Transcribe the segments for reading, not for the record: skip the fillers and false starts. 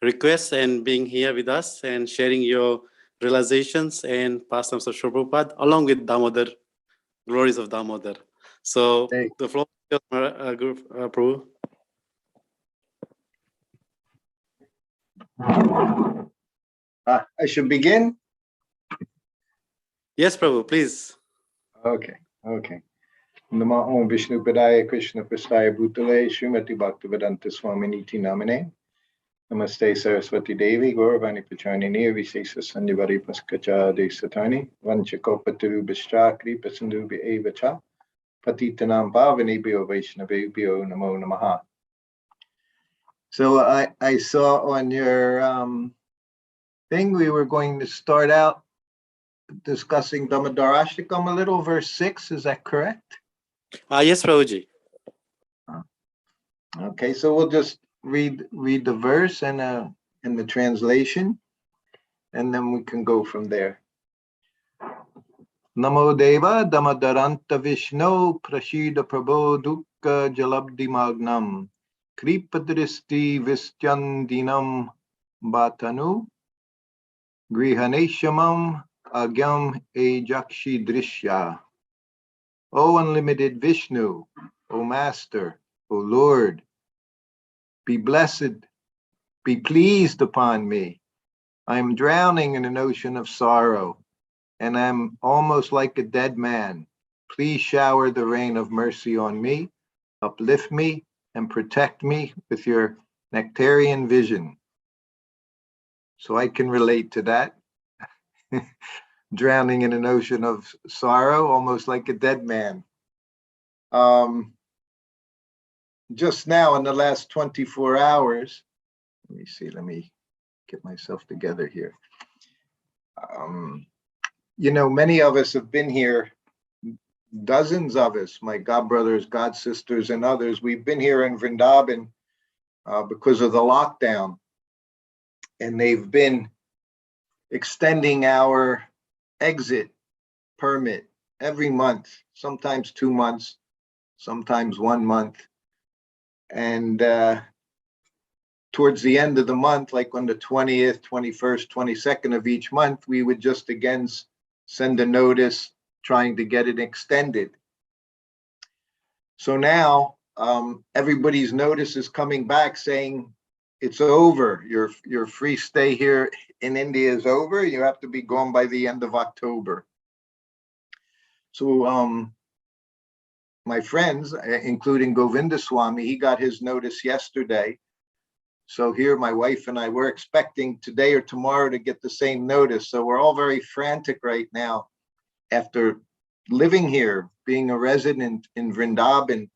request and being here with us and sharing your realizations and pastimes of Sri Prabhupada along with Damodar, glories of Damodar. So the floor is yours, Prabhu. I should begin? Yes, Prabhu, please. Okay. Namo Om Vishnu Padaya Krishna Prastaya Bhutale Srimati Bhaktivedanta Swamini Namane. Namaste Saraswati Devi Gauravani Pacharnini Visesa Sanyavari Paskacha Desatani Vanchakopatu Bishakri Pasandu Evacha Patitanam Bhavani Bio Vaishnavi Bio Namo Namaha. So I saw on your thing we were going to start out discussing Dhammadarashtakam a little, verse 6, is that correct? Yes, Prabhuji. Okay, so we'll just read the verse and the translation, and then we can go from there. Namo Deva Dhammadaranta Vishno Prashida Prabho Dukkha Jalabdi Magnam Kripadristi Vistyandinam Bhatanu Grihaneshamam Agyam Ejakshi Drishya. O unlimited Vishnu, O Master, O Lord, be blessed, be pleased upon me. I am drowning in an ocean of sorrow, and I am almost like a dead man. Please shower the rain of mercy on me, uplift me, and protect me with your nectarian vision. So I can relate to that. Drowning in an ocean of sorrow, almost like a dead man. Just now in the last 24 hours, let me get myself together here. Many of us have been here, dozens of us, my godbrothers, god sisters, and others. We've been here in Vrindavan because of the lockdown, and they've been extending our exit permit every month, sometimes 2 months, sometimes 1 month. And towards the end of the month, like on the 20th, 21st, 22nd of each month, we would just again send a notice trying to get it extended. So now everybody's notice is coming back saying it's over. Your free stay here in India is over. You have to be gone by the end of October. So my friends, including Govinda Swami, he got his notice yesterday. So here my wife and I, we're expecting today or tomorrow to get the same notice. So we're all very frantic right now after living here, being a resident in Vrindavan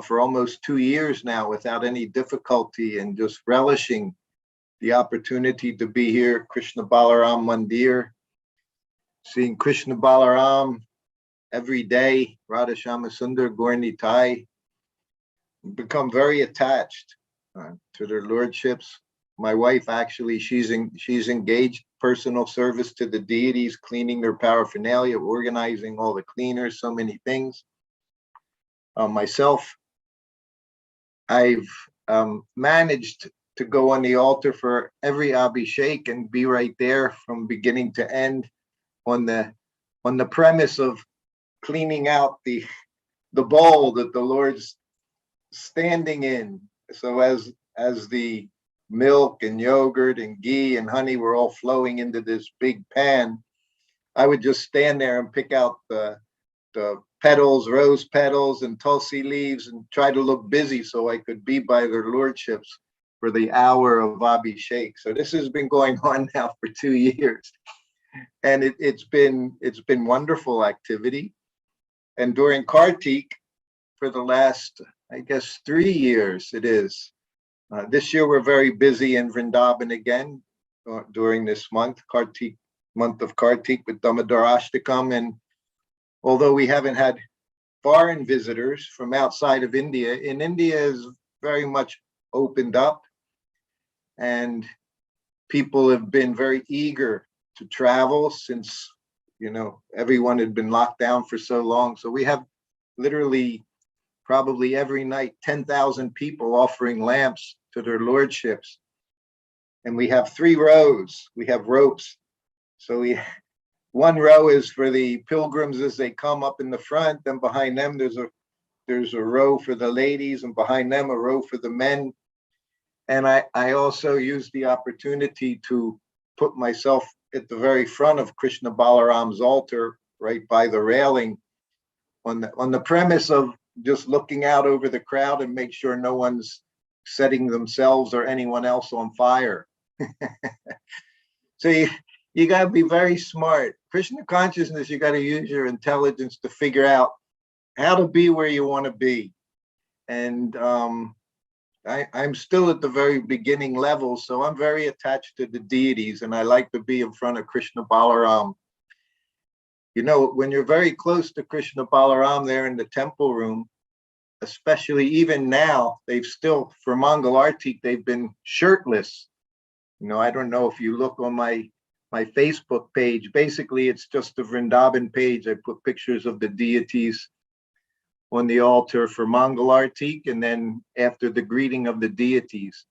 for almost 2 years now without any difficulty, and just relishing the opportunity to be here, Krishna Balaram Mandir, seeing Krishna Balaram every day, Radha Shama Sundar Gaur-Nitai, become very attached to their lordships. My wife, actually, she's engaged personal service to the deities, cleaning their paraphernalia, organizing all the cleaners, so many things. Myself, I've managed to go on the altar for every Abhishek and be right there from beginning to end on the premise of cleaning out the bowl that the Lord's standing in. So as the milk and yogurt and ghee and honey were all flowing into this big pan, I would just stand there and pick out the petals, rose petals and tulsi leaves, and try to look busy so I could be by their lordships for the hour of Abhishek. So this has been going on now for 2 years, and it's been wonderful activity. And during Kartik, for the last, I guess, 3 years it is. This year we're very busy in Vrindavan again during this month of Kartik with Dhammadarashtakam. And although we haven't had foreign visitors from outside of India, in India is very much opened up, and people have been very eager to travel since, everyone had been locked down for so long. So we have literally probably every night 10,000 people offering lamps to their lordships. and we have 3 rows. We have ropes. So one row is for the pilgrims as they come up in the front. Then behind them, there's a row for the ladies, and behind them, a row for the men. And I also used the opportunity to put myself at the very front of Krishna Balaram's altar, right by the railing, on the premise of just looking out over the crowd and make sure no one's setting themselves or anyone else on fire. So you got to be very smart. Krishna consciousness, you got to use your intelligence to figure out how to be where you want to be. And I'm still at the very beginning level, so I'm very attached to the deities, and I like to be in front of Krishna Balaram. You know, when you're very close to Krishna Balaram there in the temple room, especially even now, they've still, for Mangal Artik, they've been shirtless. You know, I don't know if you look on my Facebook page, basically it's just the Vrindavan page. I put pictures of the deities on the altar for Mangal Artik, and then after the greeting of the deities.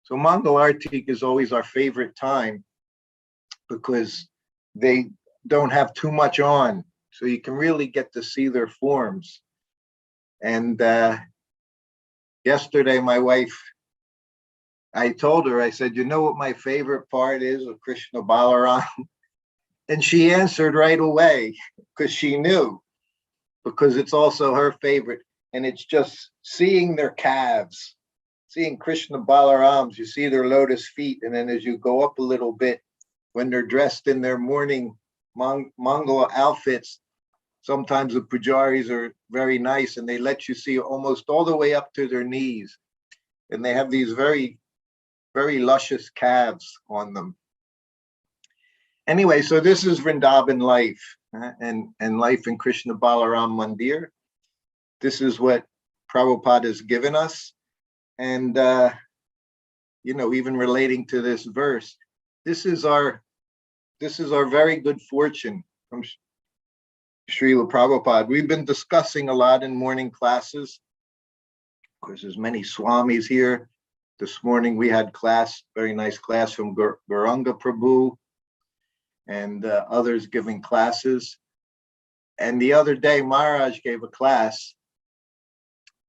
So Mangal Artik is always our favorite time because they don't have too much on, so you can really get to see their forms. And yesterday, my wife, I told her, I said, you know what my favorite part is of Krishna Balaram? And she answered right away, because she knew, because it's also her favorite. And it's just seeing their calves, seeing Krishna Balarams, you see their lotus feet. And then as you go up a little bit, when they're dressed in their morning Mongol outfits, sometimes the pujaris are very nice and they let you see almost all the way up to their knees. And they have these very, very luscious calves on them. Anyway, so this is Vrindavan life and life in Krishna Balaram Mandir. This is what Prabhupada has given us. And, you know, even relating to this verse, this is our very good fortune from Srila Prabhupada. We've been discussing a lot in morning classes. Of course, there's many swamis here. This morning we had class, very nice class from Gauranga Prabhu and others giving classes. And the other day, Maharaj gave a class,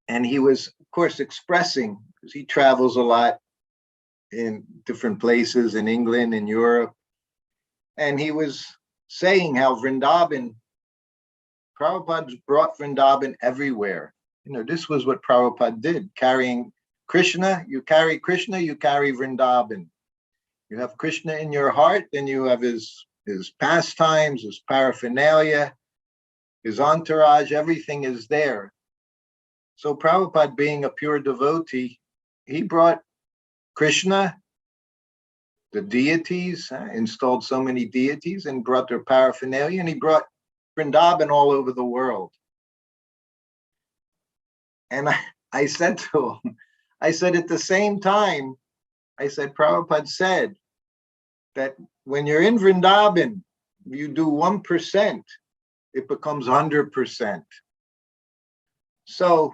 and he was, of course, expressing, because he travels a lot in different places in England and Europe. And he was saying how Vrindavan, Prabhupada brought Vrindavan everywhere. You know, this was what Prabhupada did, carrying Krishna, you carry Vrindavan. You have Krishna in your heart, then you have his pastimes, his paraphernalia, his entourage, everything is there. So Prabhupada, being a pure devotee, he brought Krishna, the deities, installed so many deities and brought their paraphernalia, and he brought Vrindavan all over the world. And I said to him, I said, at the same time, I said, Prabhupada said that when you're in Vrindavan, you do 1%, it becomes 100%. So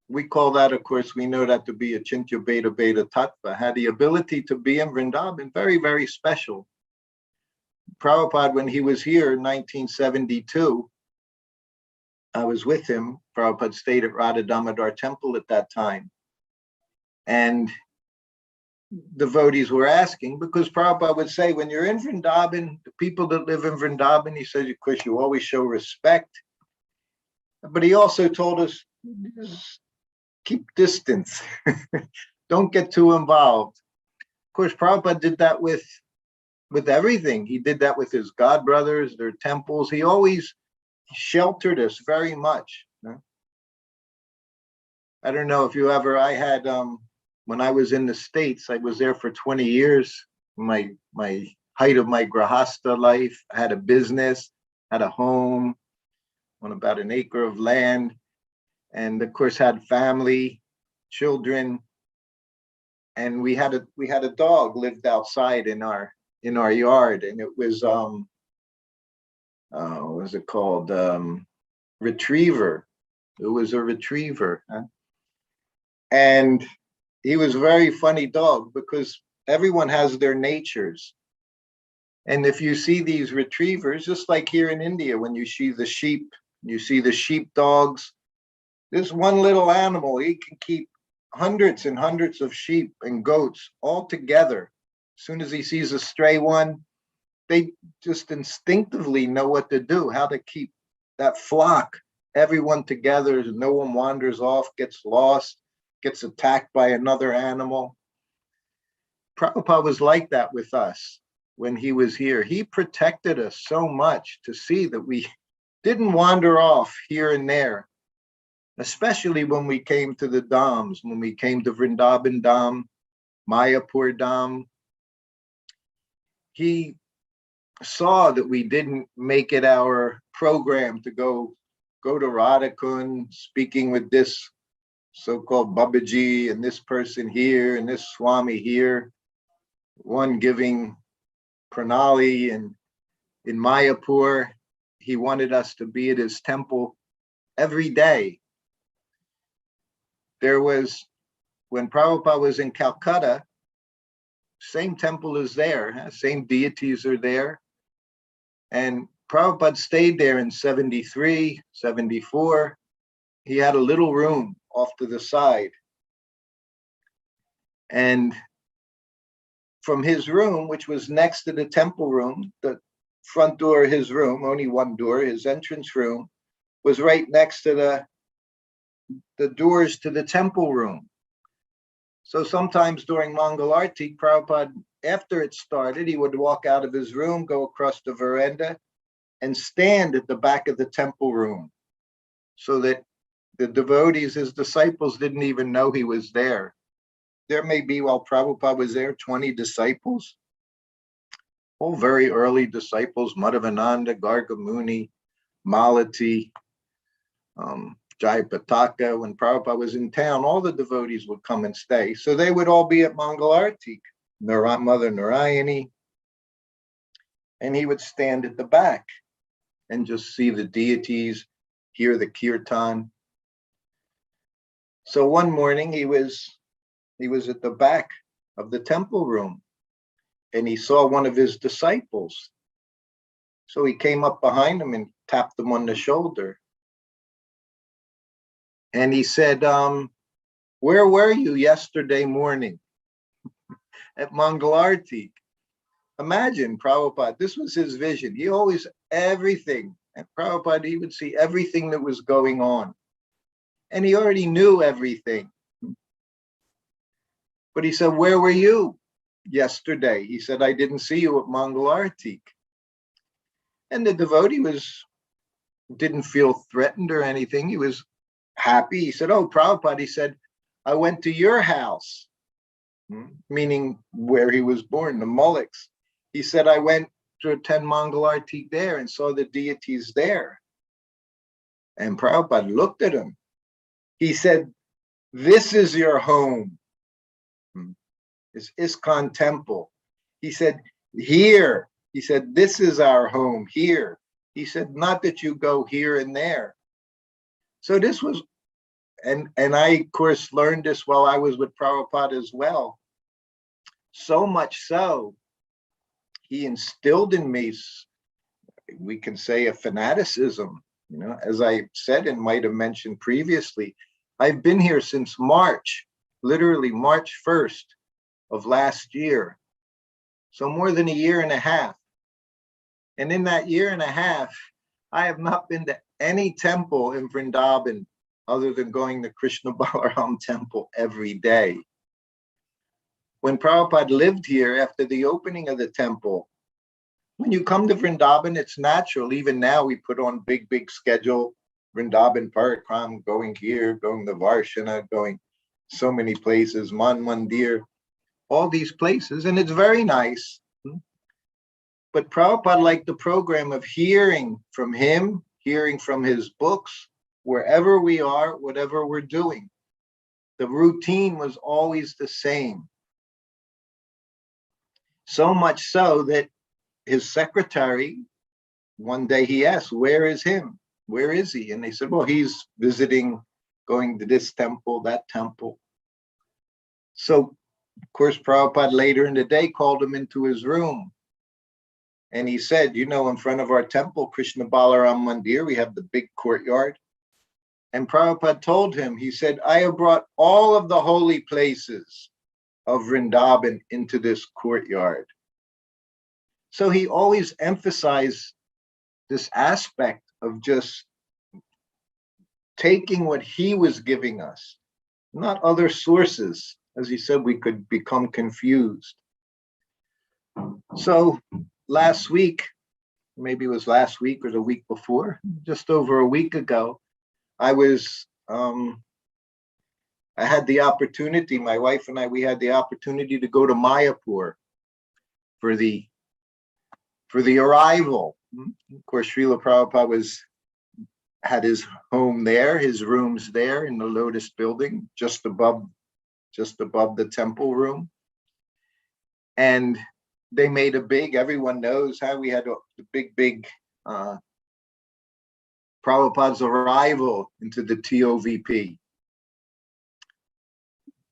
we call that, of course, we know that to be a Chintya Beta Beta Tattva, had the ability to be in Vrindavan, very, very special. Prabhupada, when he was here in 1972, I was with him. Prabhupada stayed at Radha Damodar Temple at that time. And devotees were asking, because Prabhupada would say, when you're in Vrindavan, the people that live in Vrindavan, he says, of course, you always show respect. But he also told us, just keep distance. Don't get too involved. Of course, Prabhupada did that with everything. He did that with his god brothers, their temples. He always sheltered us very much. I don't know if you ever, I had, when I was in the States, I was there for 20 years. My height of my grahasta life, I had a business, had a home on about an acre of land, and of course had family, children, and we had a dog lived outside in our yard, and it was what was it called? Retriever. It was a retriever, and he was a very funny dog, because everyone has their natures. And if you see these retrievers, just like here in India, when you see the sheep, you see the sheepdogs, this one little animal, he can keep hundreds and hundreds of sheep and goats all together. As soon as he sees a stray one, they just instinctively know what to do, how to keep that flock, everyone together, no one wanders off, gets lost, gets attacked by another animal. Prabhupada was like that with us when he was here. He protected us so much to see that we didn't wander off here and there, especially when we came to the Dhams, when we came to Vrindavan Dham, Mayapur Dham. He saw that we didn't make it our program to go to Radhakund, speaking with this so-called Babaji and this person here and this Swami here, one giving pranali, and in Mayapur, he wanted us to be at his temple every day. There was, when Prabhupada was in Calcutta, same temple is there, same deities are there. And Prabhupada stayed there in 73, 74. He had a little room off to the side. And from his room, which was next to the temple room, the front door of his room, only one door, his entrance room, was right next to the doors to the temple room. So sometimes during Mangal Arti, Prabhupada, after it started, he would walk out of his room, go across the veranda, and stand at the back of the temple room, so that the devotees, his disciples, didn't even know he was there. There may be, while Prabhupada was there, 20 disciples, all very early disciples, Madhavananda, Gargamuni, Malati, Jayapataka. When Prabhupada was in town, all the devotees would come and stay. So they would all be at Mangal Arti, Mother Narayani, and he would stand at the back and just see the deities, hear the kirtan. So one morning he was at the back of the temple room, and he saw one of his disciples. So he came up behind him and tapped him on the shoulder. And he said, where were you yesterday morning? At Mangal Arti. Imagine Prabhupada, this was his vision. He always, everything, and Prabhupada, he would see everything that was going on. And he already knew everything. But he said, where were you yesterday? He said, I didn't see you at Mangal Arti. And the devotee didn't feel threatened or anything. He was happy. He said, oh, Prabhupada, he said, I went to your house, meaning where he was born, the Mullaks. He said, I went to attend Mangal Arti there and saw the deities there. And Prabhupada looked at him. He said, this is your home. It's ISKCON temple. He said, here. He said, this is our home here. He said, not that you go here and there. So this was, and I, of course, learned this while I was with Prabhupada as well. So much so, he instilled in me, we can say, a fanaticism. You know, as I said and might have mentioned previously, I've been here since March, literally March 1st of last year. So more than a year and a half. And in that year and a half, I have not been to any temple in Vrindavan other than going to Krishna Balarama temple every day. When Prabhupada lived here, after the opening of the temple, when you come to Vrindavan, it's natural. Even now, we put on big schedule, Vrindavan Parikram, going here, going to Varshana, going so many places, Man Mandir, all these places, and it's very nice. But Prabhupada liked the program of hearing from him, hearing from his books, wherever we are, whatever we're doing. The routine was always the same. So much so that his secretary, one day he asked, where is him? Where is he? And they said, well, he's visiting, going to this temple, that temple. So Of course, Prabhupada later in the day called him into his room. And he said, you know, in front of our temple, Krishna Balarama Mandir, we have the big courtyard. And Prabhupada told him, he said, I have brought all of the holy places of Vrindavan into this courtyard. So he always emphasized this aspect of just taking what he was giving us, not other sources. As he said, we could become confused. So last week, maybe it was last week or the week before, just over a week ago, I had the opportunity, my wife and I, we had the opportunity to go to Mayapur for the arrival. Of course, Srila Prabhupada had his home there, his rooms there in the Lotus building, just above the temple room. And they made everyone knows how we had the big Prabhupada's arrival into the TOVP.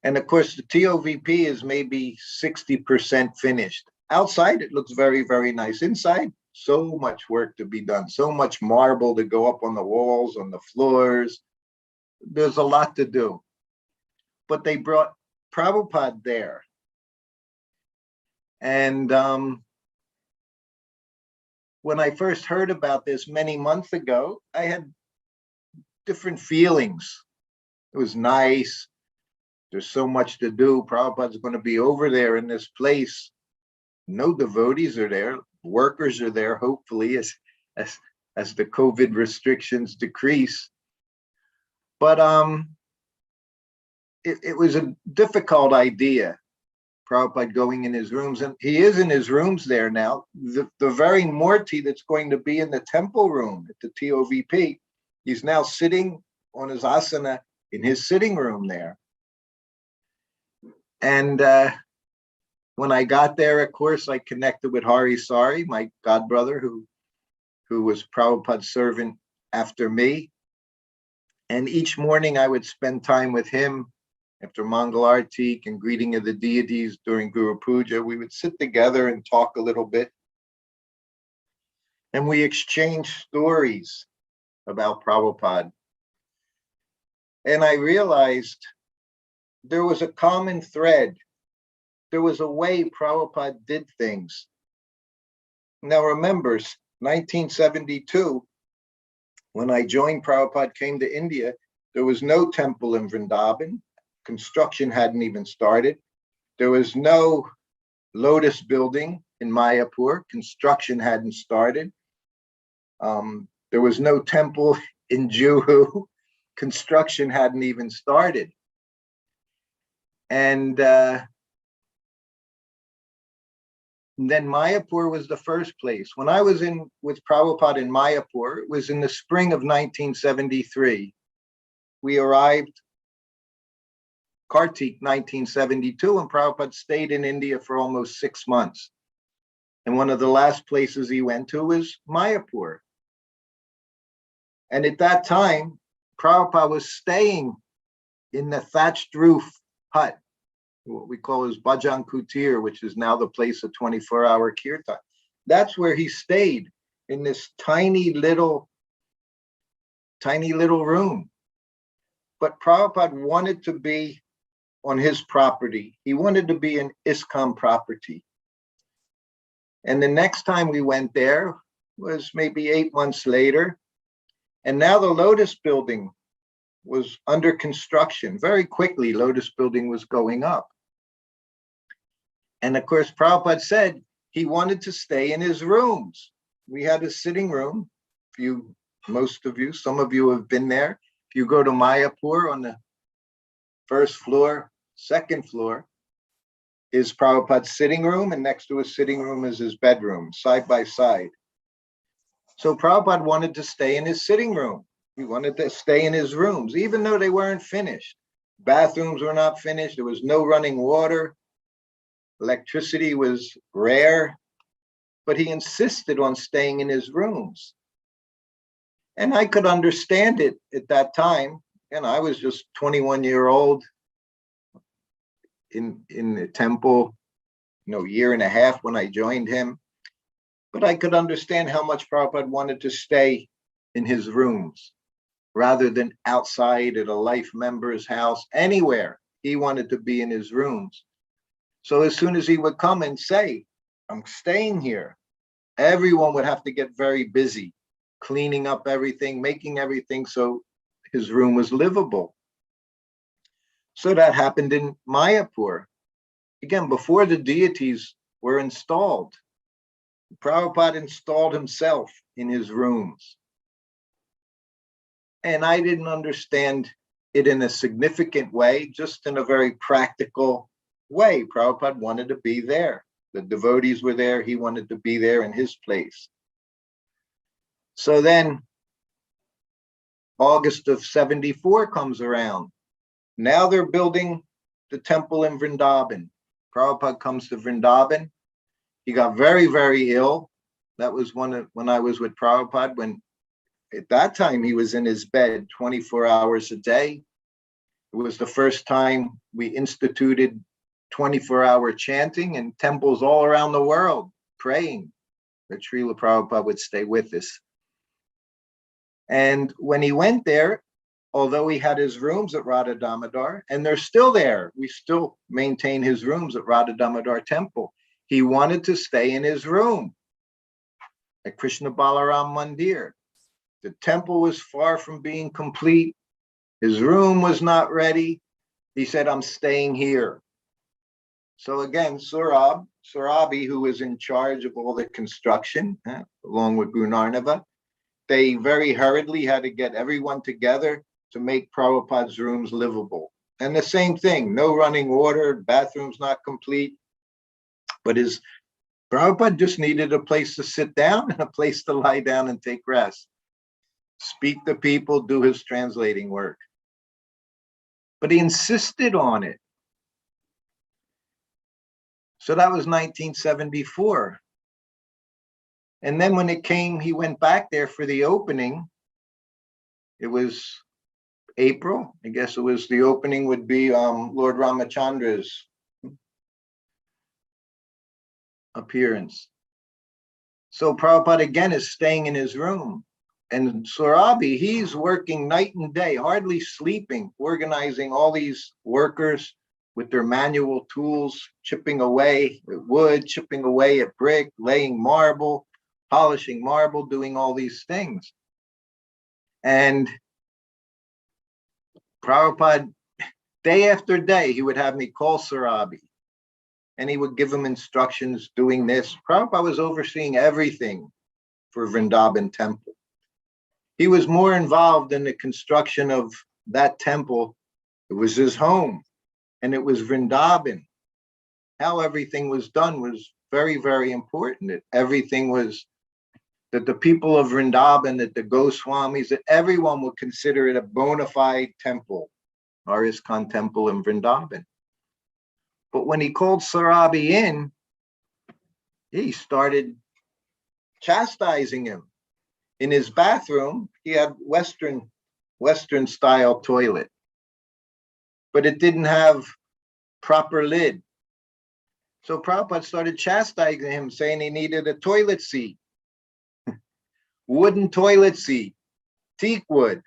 And of course, the TOVP is maybe 60% finished. Outside, it looks very, very nice. Inside, so much work to be done, so much marble to go up on the walls, on the floors. There's a lot to do. But they brought Prabhupada there. And when I first heard about this many months ago, I had different feelings. It was nice. There's so much to do. Prabhupada's going to be over there in this place. No devotees are there. Workers are there, hopefully, as the COVID restrictions decrease. But it was a difficult idea, Prabhupada going in his rooms. And he is in his rooms there now. The very Murti that's going to be in the temple room at the TOVP, he's now sitting on his asana in his sitting room there. And when I got there, of course, I connected with Hari Sari, my godbrother, who was Prabhupada's servant after me. And each morning I would spend time with him after Mangal Artik and greeting of the deities during Guru Puja. We would sit together and talk a little bit. And we exchanged stories about Prabhupada. And I realized there was a common thread. There was a way Prabhupada did things. Now remember, 1972, when I joined Prabhupada, came to India, there was no temple in Vrindavan. Construction hadn't even started. There was no Lotus building in Mayapur. Construction hadn't started. There was no temple in Juhu. Construction hadn't even started. And then Mayapur was the first place. When I was with Prabhupada in Mayapur, it was in the spring of 1973. We arrived Kartik 1972, and Prabhupada stayed in India for almost 6 months. And one of the last places he went to was Mayapur. And at that time, Prabhupada was staying in the thatched roof hut, what we call his Bhajan Kutir, which is now the place of 24-hour kirtan. That's where he stayed, in this tiny little room. But Prabhupada wanted to be on his property. He wanted to be an ISKCON property. And the next time we went there was maybe 8 months later. And now the Lotus building was under construction. Very quickly, Lotus building was going up. And of course, Prabhupada said he wanted to stay in his rooms. We had a sitting room. Most of you, some of you have been there. If you go to Mayapur, on the first floor, second floor, is Prabhupada's sitting room, and next to his sitting room is his bedroom, side by side. So Prabhupada wanted to stay in his sitting room. He wanted to stay in his rooms, even though they weren't finished. Bathrooms were not finished. There was no running water. Electricity was rare, but he insisted on staying in his rooms. And I could understand it at that time. And I was just 21-year-old in the temple, year and a half when I joined him. But I could understand how much Prabhupada wanted to stay in his rooms rather than outside at a life member's house, anywhere. He wanted to be in his rooms. So as soon as he would come and say, I'm staying here, everyone would have to get very busy, cleaning up everything, making everything so his room was livable. So that happened in Mayapur. Again, before the deities were installed, Prabhupada installed himself in his rooms. And I didn't understand it in a significant way, just in a very practical way. Prabhupada wanted to be there. The devotees were there. He wanted to be there in his place. So then August of 74 comes around. Now they're building the temple in Vrindavan. Prabhupada comes to Vrindavan. He got very, very ill. That was when I was with Prabhupada, when at that time he was in his bed 24 hours a day. It was the first time we instituted 24-hour chanting in temples all around the world, praying that Srila Prabhupada would stay with us. And when he went there, although he had his rooms at Radha Damodar, and they're still there, we still maintain his rooms at Radha Damodar Temple. He wanted to stay in his room at Krishna Balarama Mandir. The temple was far from being complete. His room was not ready. He said, I'm staying here. So again, Surabi, who was in charge of all the construction, along with Guru Narnava, they very hurriedly had to get everyone together to make Prabhupada's rooms livable. And the same thing, no running water, bathrooms not complete. But Prabhupada just needed a place to sit down and a place to lie down and take rest. Speak to people, do his translating work. But he insisted on it. So that was 1974. And then when it came, he went back there for the opening. It was April. I guess it was the opening would be Lord Ramachandra's appearance. So Prabhupada again is staying in his room. And Surabi, he's working night and day, hardly sleeping, organizing all these workers with their manual tools, chipping away at wood, chipping away at brick, laying marble, polishing marble, doing all these things. And Prabhupada, day after day, he would have me call Surabi, and he would give him instructions doing this. Prabhupada was overseeing everything for Vrindavan Temple. He was more involved in the construction of that temple. It was his home, and it was Vrindavan. How everything was done was very, very important. That everything was, that the people of Vrindavan, that the Goswamis, that everyone would consider it a bona fide temple, our ISKCON temple in Vrindavan. But when he called Surabi in, he started chastising him. In his bathroom, he had Western style toilet, but it didn't have proper lid. So Prabhupada started chastising him, saying he needed a toilet seat, wooden toilet seat, teak wood.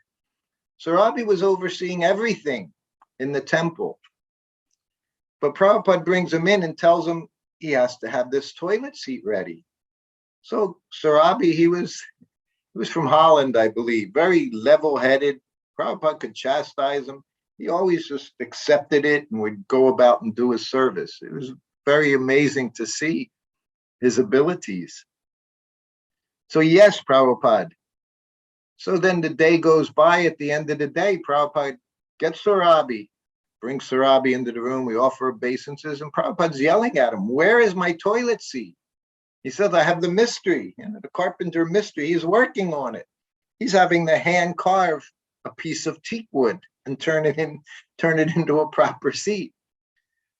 Surabi was overseeing everything in the temple. But Prabhupada brings him in and tells him he has to have this toilet seat ready. So Surabi, he was from Holland, I believe, very level-headed. Prabhupada could chastise him. He always just accepted it and would go about and do his service. It was very amazing to see his abilities. So yes, Prabhupada. So then the day goes by. At the end of the day, Prabhupada gets Surabi, brings Surabi into the room. We offer obeisances, and Prabhupada's yelling at him, "Where is my toilet seat?" He says, "I have the mystery, the carpenter mystery. He's working on it. He's having the hand carve a piece of teak wood and turn it into a proper seat."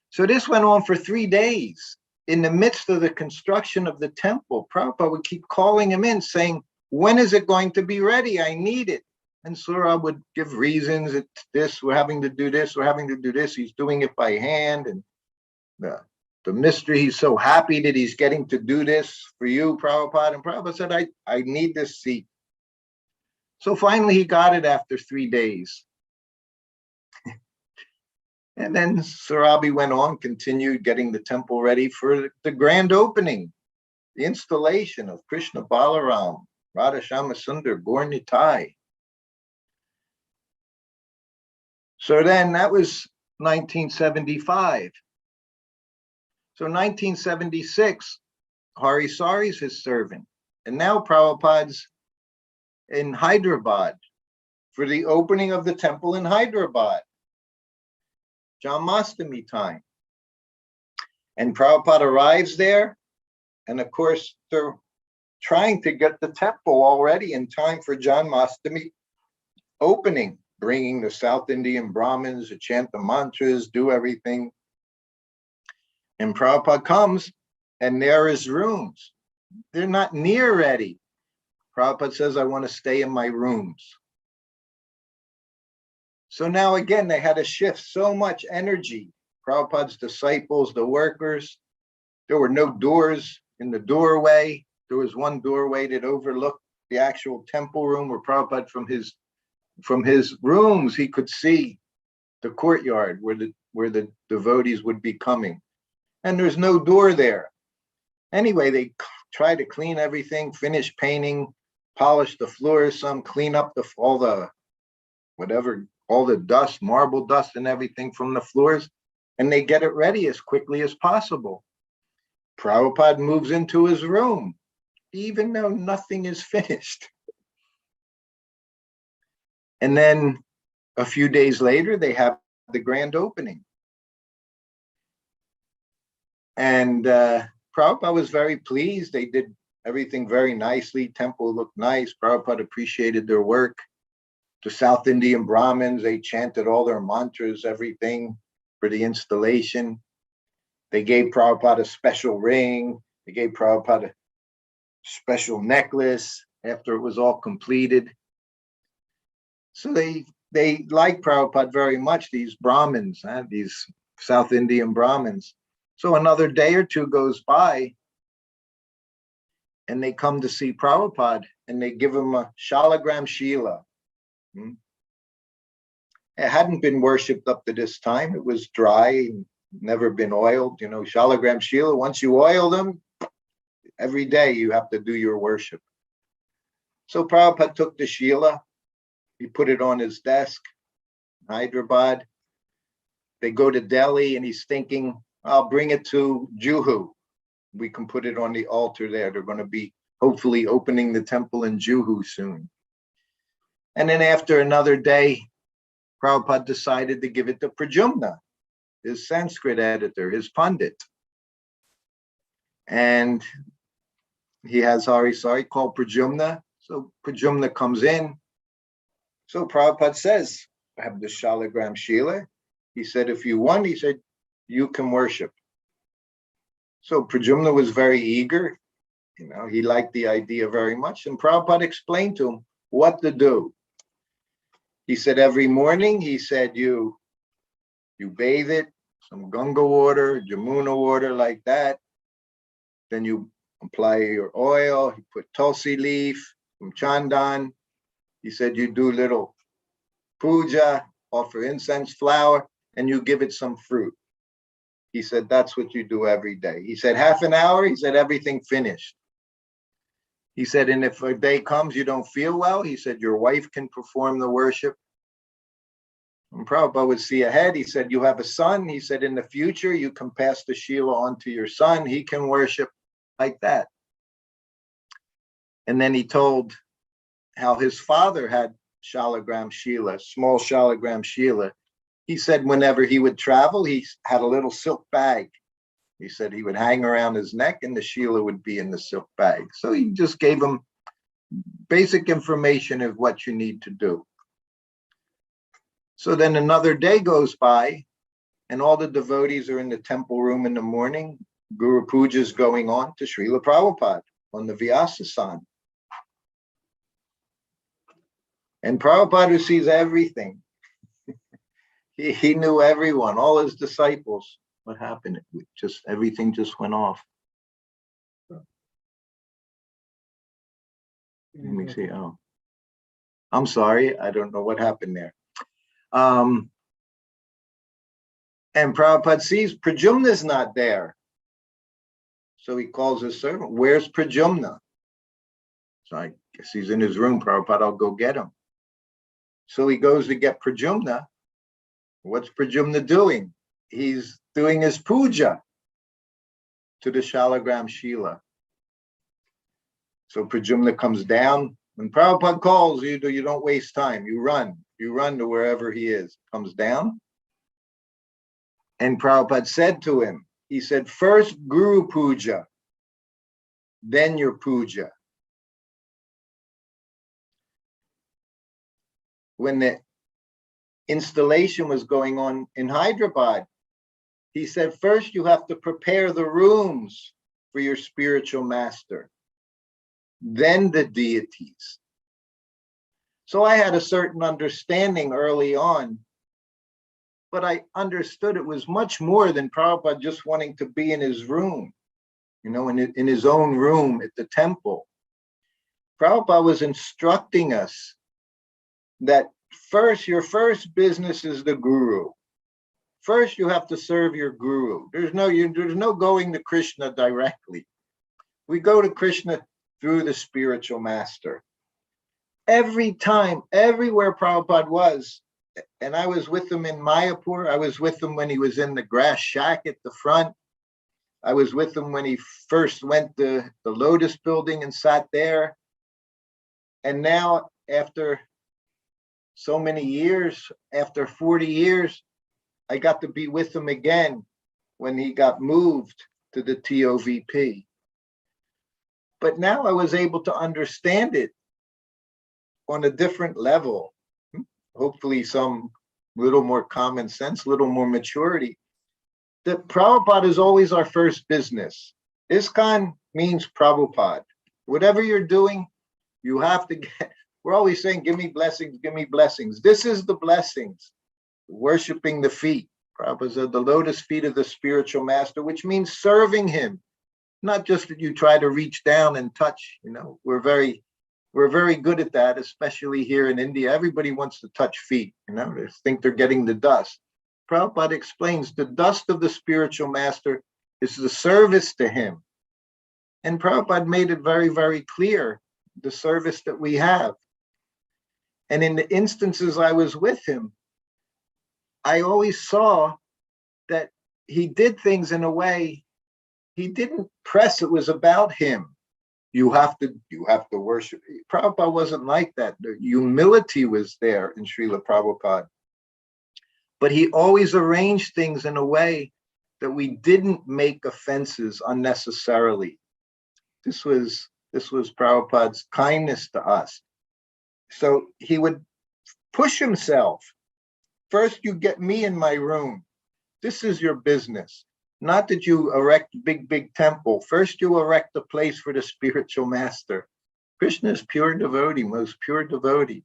So this went on for 3 days. In the midst of the construction of the temple, Prabhupada would keep calling him in, saying, "When is it going to be ready? I need it." And Sura would give reasons. It's this, we're having to do this, we're having to do this. He's doing it by hand. And the mystery. He's so happy that he's getting to do this for you, Prabhupada. And Prabhupada said, I need this seat. So finally he got it after 3 days. And then Sarabi went on, continued getting the temple ready for the grand opening, the installation of Krishna Balarama, Radha Shama Sundar, Gaur Nitai. So then that was 1975. So 1976, Hari Sari's his servant. And now Prabhupada's in Hyderabad for the opening of the temple in Hyderabad, Janmashtami time. And Prabhupada arrives there. And of course, they're trying to get the temple already in time for Janmashtami opening, bringing the South Indian Brahmins to chant the mantras, do everything. And Prabhupada comes, and there is rooms. They're not near ready. Prabhupada says, I want to stay in my rooms. So now again, they had to shift so much energy. Prabhupada's disciples, the workers, there were no doors in the doorway. There was one doorway that overlooked the actual temple room where Prabhupada from his rooms, he could see the courtyard where the devotees would be coming. And there's no door there. Anyway, they try to clean everything, finish painting, polish the floors, some clean up all the dust, marble dust and everything from the floors, and they get it ready as quickly as possible. Prabhupada moves into his room, even though nothing is finished. And then a few days later, they have the grand opening. And Prabhupada was very pleased. They did everything very nicely. Temple looked nice. Prabhupada appreciated their work. The South Indian Brahmins, they chanted all their mantras, everything for the installation. They gave Prabhupada a special ring. They gave Prabhupada a special necklace after it was all completed. So they liked Prabhupada very much, these Brahmins, these South Indian Brahmins. So another day or two goes by, and they come to see Prabhupada, and they give him a Shalagram Shila. It hadn't been worshipped up to this time. It was dry, never been oiled. Shalagram Shila, once you oil them, every day you have to do your worship. So Prabhupada took the Shila, he put it on his desk in Hyderabad. They go to Delhi, and he's thinking, I'll bring it to Juhu. We can put it on the altar there. They're going to be hopefully opening the temple in Juhu soon. And then after another day, Prabhupada decided to give it to Pradyumna, his Sanskrit editor, his Pandit. And he has Hari Sari called Pradyumna. So Pradyumna comes in. So Prabhupada says, I have the Shalagram Shila. He said, if you want, he said, you can worship. So Pradyumna was very eager. He liked the idea very much. And Prabhupada explained to him what to do. He said, every morning, he said, you bathe it, some Ganga water, Jamuna water like that. Then you apply your oil, you put tulsi leaf, some chandan. He said, you do little puja, offer incense flower, and you give it some fruit. He said, that's what you do every day. He said, half an hour, he said, everything finished. He said, and if a day comes you don't feel well, he said, your wife can perform the worship. And Prabhupada would see ahead. He said, you have a son. He said, in the future, you can pass the Shila on to your son. He can worship like that. And then he told how his father had Shalagram Shila, small Shalagram Shila. He said whenever he would travel, he had a little silk bag. He said he would hang around his neck and the Shila would be in the silk bag. So he just gave him basic information of what you need to do. So then another day goes by, and all the devotees are in the temple room in the morning. Guru Puja is going on to Srila Prabhupada on the Vyasasan. And Prabhupada, who sees everything, he knew everyone, all his disciples. What happened? Everything just went off. Let me see. Oh, I'm sorry. I don't know what happened there. And Prabhupada sees Pradyumna's not there. So he calls his servant, where's Pradyumna? So I guess he's in his room. Prabhupada, I'll go get him. So he goes to get Pradyumna. What's Pradyumna doing? He's doing his puja to the Shalagram Shila. So Pradyumna comes down. When Prabhupada calls, you don't waste time. You run to wherever he is. Comes down. And Prabhupada said to him, he said, first Guru Puja, then your puja. When the installation was going on in Hyderabad, he said, first you have to prepare the rooms for your spiritual master, then the deities. So I had a certain understanding early on, but I understood it was much more than Prabhupada just wanting to be in his room, in his own room at the temple. Prabhupada was instructing us that your first business is the guru. First, you have to serve your guru. There's no going to Krishna directly. We go to Krishna through the spiritual master. Every time, everywhere Prabhupada was, and I was with him in Mayapur, I was with him when he was in the grass shack at the front. I was with him when he first went to the Lotus building and sat there. And now, after so many years, after 40 years, I got to be with him again when he got moved to the TOVP. But now I was able to understand it on a different level. Hopefully some little more common sense, little more maturity. That Prabhupada is always our first business. ISKCON means Prabhupada. Whatever you're doing, you have to get, we're always saying, give me blessings, give me blessings. This is the blessings. Worshipping the feet. Prabhupada said the lotus feet of the spiritual master, which means serving him. Not just that you try to reach down and touch, we're very good at that, especially here in India. Everybody wants to touch feet, they think they're getting the dust. Prabhupada explains the dust of the spiritual master is the service to him. And Prabhupada made it very, very clear, the service that we have. And in the instances I was with him, I always saw that he did things in a way, he didn't press, it was about him. You have to worship. Prabhupada wasn't like that. The humility was there in Srila Prabhupada. But he always arranged things in a way that we didn't make offenses unnecessarily. This was Prabhupada's kindness to us. So he would push himself. First, you get me in my room. This is your business. Not that you erect big temple. First, you erect a place for the spiritual master. Krishna is pure devotee, most pure devotee.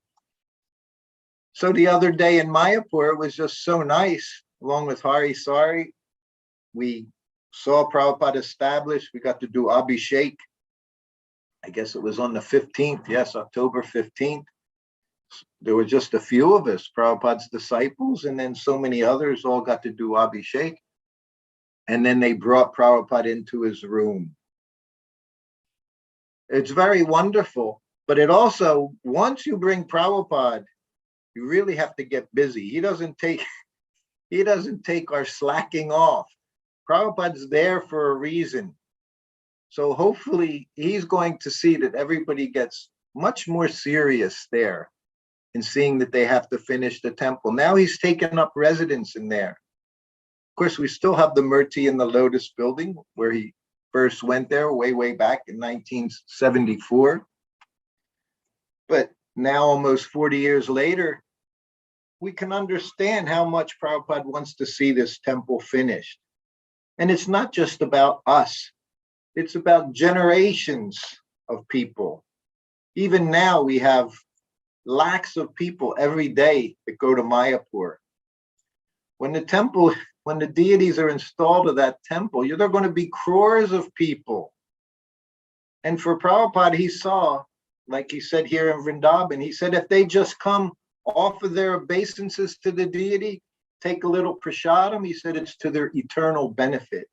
So the other day in Mayapur, it was just so nice. Along with Hari Sari, we saw Prabhupada established. We got to do Abhishek. I guess it was on the 15th. Yes, October 15th. There were just a few of us, Prabhupada's disciples, and then so many others all got to do Abhishek. And then they brought Prabhupada into his room. It's very wonderful, but it also, once you bring Prabhupada, you really have to get busy. He doesn't take our slacking off. Prabhupada's there for a reason. So hopefully he's going to see that everybody gets much more serious there in seeing that they have to finish the temple. Now he's taken up residence in there. Of course, we still have the Murti in the Lotus building where he first went there way back in 1974. But now, almost 40 years later, we can understand how much Prabhupada wants to see this temple finished. And it's not just about us. It's about generations of people. Even now, we have lakhs of people every day that go to Mayapur. When the temple when the deities are installed at that temple, there are going to be crores of people. And for Prabhupada, he saw, like he said here in Vrindavan, he said, if they just come, offer their obeisances to the deity, take a little prasadam, he said it's to their eternal benefit.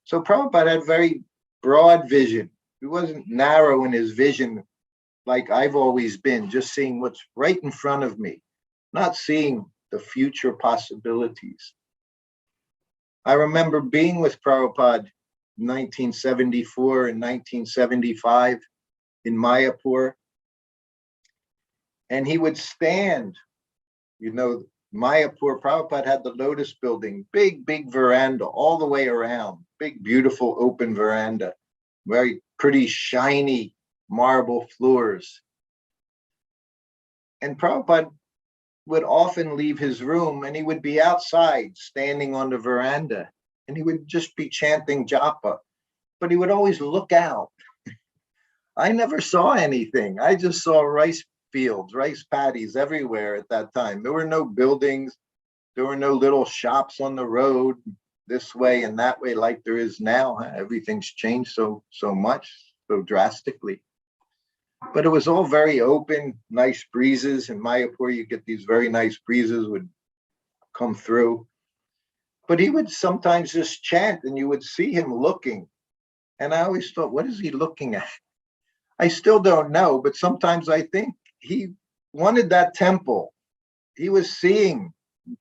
So Prabhupada had very broad vision. He wasn't narrow in his vision like I've always been, just seeing what's right in front of me, not seeing the future possibilities. I remember being with Prabhupada in 1974 and 1975 in Mayapur, and he would stand, Mayapur, Prabhupada had the Lotus building, big veranda all the way around, big, beautiful open veranda, very pretty, shiny marble floors. And Prabhupada would often leave his room and he would be outside standing on the veranda and he would just be chanting japa, but he would always look out. I never saw anything. I just saw rice fields, rice paddies everywhere at that time. There were no buildings. There were no little shops on the road this way and that way like there is now. Everything's changed so much, so drastically. But it was all very open, nice breezes. In Mayapur, you get these very nice breezes would come through. But he would sometimes just chant and you would see him looking. And I always thought, what is he looking at? I still don't know, but sometimes I think he wanted that temple. He was seeing,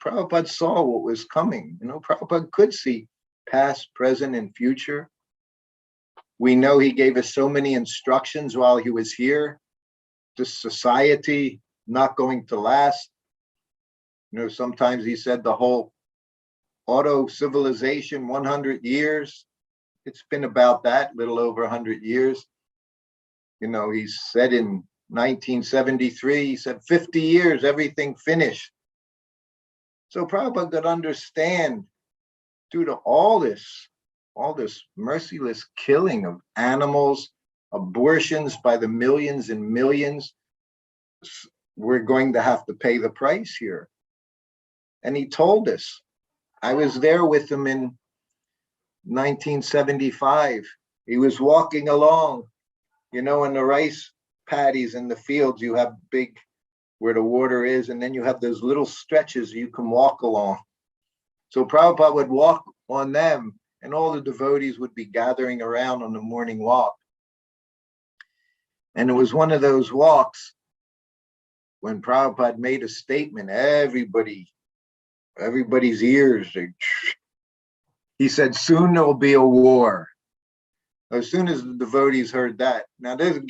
Prabhupada saw what was coming. Prabhupada could see past, present, and future. We know he gave us so many instructions while he was here. This society not going to last. Sometimes he said the whole auto civilization, 100 years. It's been about that, little over 100 years. He said in 1973, he said 50 years, everything finished. So Prabhupada could understand, due to all this merciless killing of animals, abortions by the millions and millions, we're going to have to pay the price here. And he told us, I was there with him in 1975. He was walking along, in the rice paddies in the fields, you have big, where the water is, and then you have those little stretches you can walk along. So Prabhupada would walk on them, and all the devotees would be gathering around on the morning walk. And it was one of those walks when Prabhupada made a statement, everybody's ears, he said, soon there'll be a war. As soon as the devotees heard that. Now, this is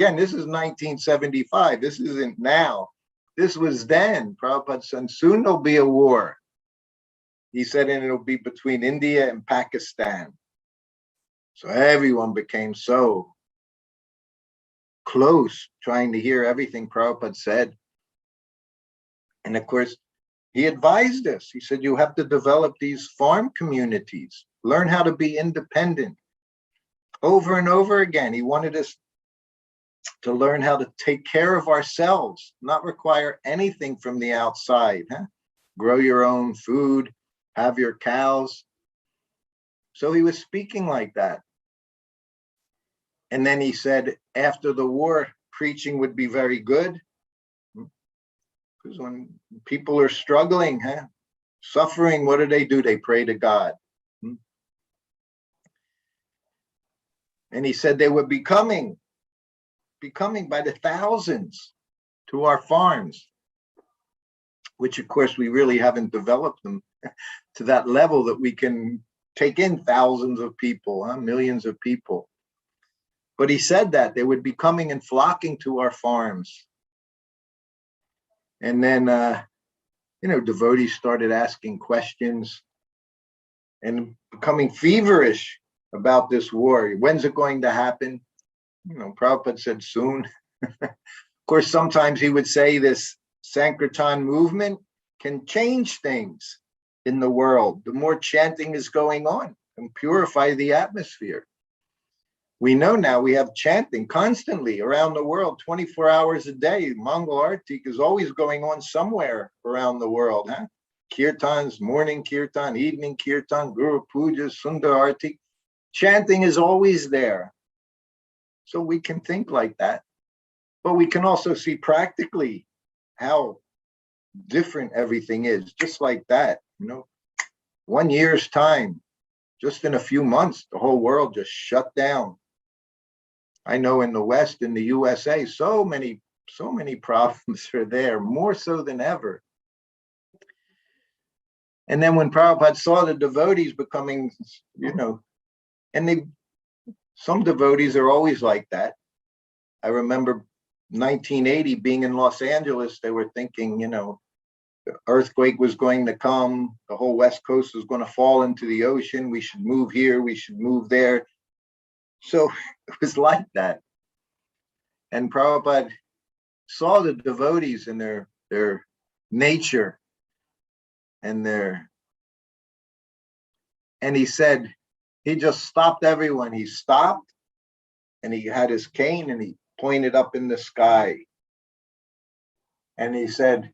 1975. This isn't now. This was then. Prabhupada said, soon there'll be a war. He said, and it'll be between India and Pakistan. So everyone became so close, trying to hear everything Prabhupada said. And of course, he advised us. He said, you have to develop these farm communities, learn how to be independent. Over and over again, he wanted us to learn how to take care of ourselves, not require anything from the outside. Grow your own food, have your cows. So he was speaking like that. And then he said, after the war, preaching would be very good. Because when people are struggling, suffering, what do? They pray to God. And he said they were becoming by the thousands to our farms, which of course we really haven't developed them to that level that we can take in thousands of people, millions of people. But he said that they would be coming and flocking to our farms. And then, devotees started asking questions and becoming feverish about this war. When's it going to happen? Prabhupada said soon. Of course, sometimes he would say this Sankirtan movement can change things in the world. The more chanting is going on and purify the atmosphere. We know now we have chanting constantly around the world, 24 hours a day. Mangal Artik is always going on somewhere around the world. kirtans, morning kirtan, evening kirtan, Guru Puja, Sundar Arti. Chanting is always there. So we can think like that. But we can also see practically how different everything is, just like that. 1 year's time, just in a few months, the whole world just shut down. I know in the West, in the USA, so many problems are there, more so than ever. And then when Prabhupada saw the devotees becoming, and some devotees are always like that. I remember 1980 being in Los Angeles, they were thinking, the earthquake was going to come, the whole West Coast was going to fall into the ocean, we should move here, we should move there. So it was like that. And Prabhupada saw the devotees and their nature and he said, he just stopped everyone. He stopped and he had his cane and he pointed up in the sky. And he said,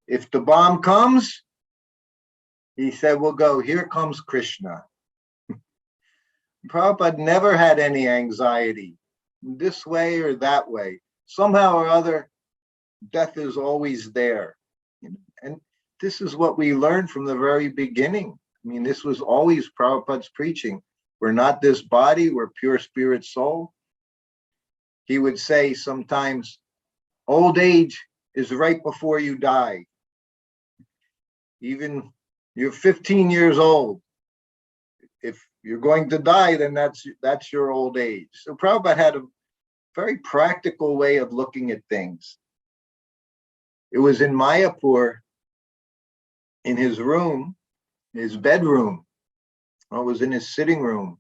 if the bomb comes, he said, we'll go, here comes Krishna. Prabhupada never had any anxiety, this way or that way. Somehow or other, death is always there. And this is what we learned from the very beginning. I mean, this was always Prabhupada's preaching. We're not this body, we're pure spirit soul. He would say sometimes, old age is right before you die. Even you're 15 years old. If you're going to die, then that's your old age. So Prabhupada had a very practical way of looking at things. It was in Mayapur, in his room, his bedroom. I was in his sitting room.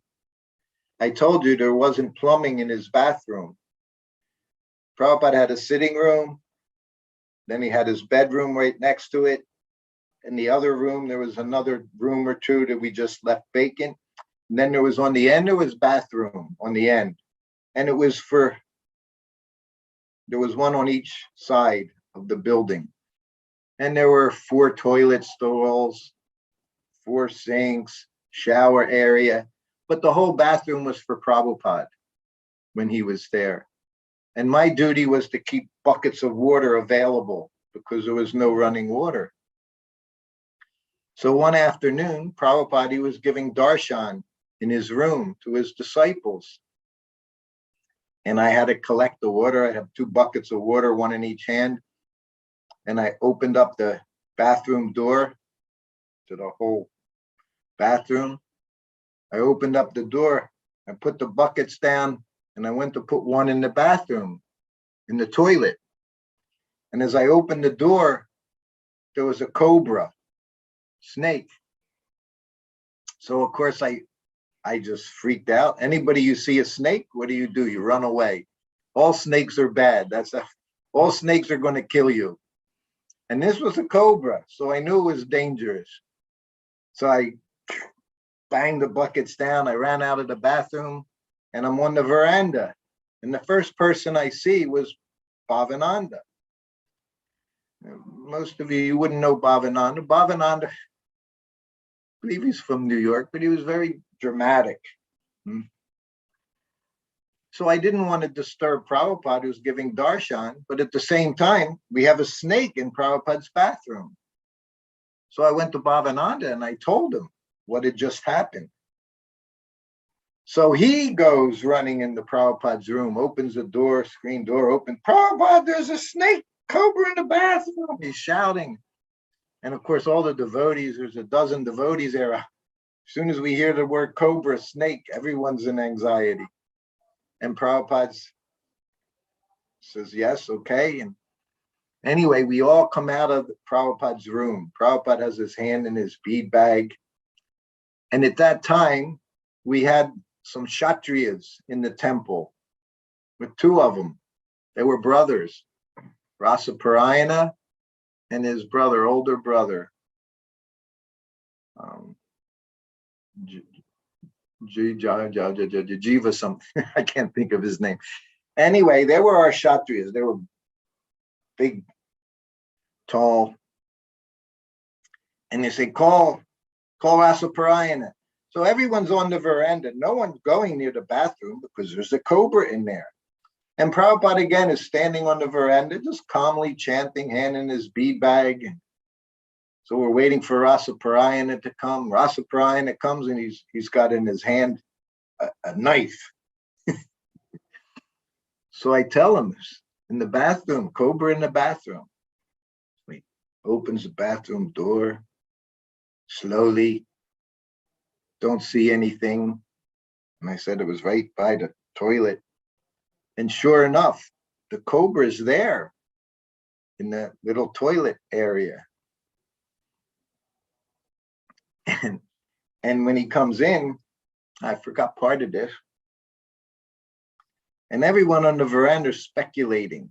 I told you there wasn't plumbing in his bathroom. Prabhupada had a sitting room, then he had his bedroom right next to it. In the other room, there was another room or two that we just left vacant. And then there was on the end, there was bathroom on the end. And there was one on each side of the building. And there were 4 toilet stalls, 4 sinks, shower area. But the whole bathroom was for Prabhupada when he was there. And my duty was to keep buckets of water available because there was no running water. So one afternoon, Prabhupada, he was giving darshan in his room to his disciples. And I had to collect the water. I have 2 buckets of water, one in each hand. And I opened up the bathroom door to the whole bathroom. I opened up the door, I put the buckets down, and I went to put one in the bathroom, in the toilet. And as I opened the door, there was a cobra, snake. So of course I just freaked out. Anybody you see a snake, what do? You run away. All snakes are bad. All snakes are going to kill you. And this was a cobra, so I knew it was dangerous. So I banged the buckets down. I ran out of the bathroom and I'm on the veranda. And the first person I see was Bhavananda. Most of you wouldn't know Bhavananda. Bhavananda, I believe he's from New York, but he was very dramatic. So I didn't want to disturb Prabhupada, who's giving darshan, but at the same time, we have a snake in Prabhupada's bathroom. So I went to Bhavananda and I told him what had just happened. So he goes running into Prabhupada's room, opens the door, screen door open. Prabhupada, there's a snake, cobra in the bathroom. He's shouting. And of course, all the devotees, there's a dozen devotees there. As soon as we hear the word cobra, snake, everyone's in anxiety. And Prabhupada says, yes, okay. And anyway, we all come out of Prabhupada's room. Prabhupada has his hand in his bead bag. And at that time, we had some Kshatriyas in the temple with 2 of them. They were brothers, Rasaparayana and his brother, older brother, Jiva something. I can't think of his name. Anyway, they were our Kshatriyas. They were big, tall. And they say, call Rasaparayana. So everyone's on the veranda. No one's going near the bathroom because there's a cobra in there. And Prabhupada again is standing on the veranda, just calmly chanting, hand in his bead bag. So we're waiting for Rasaparayana to come. Rasaparayana comes and he's got in his hand a knife. So I tell him, in the bathroom, cobra in the bathroom. He opens the bathroom door slowly, don't see anything. And I said it was right by the toilet. And sure enough, the cobra is there in the little toilet area. And when he comes in, I forgot part of this. And everyone on the veranda is speculating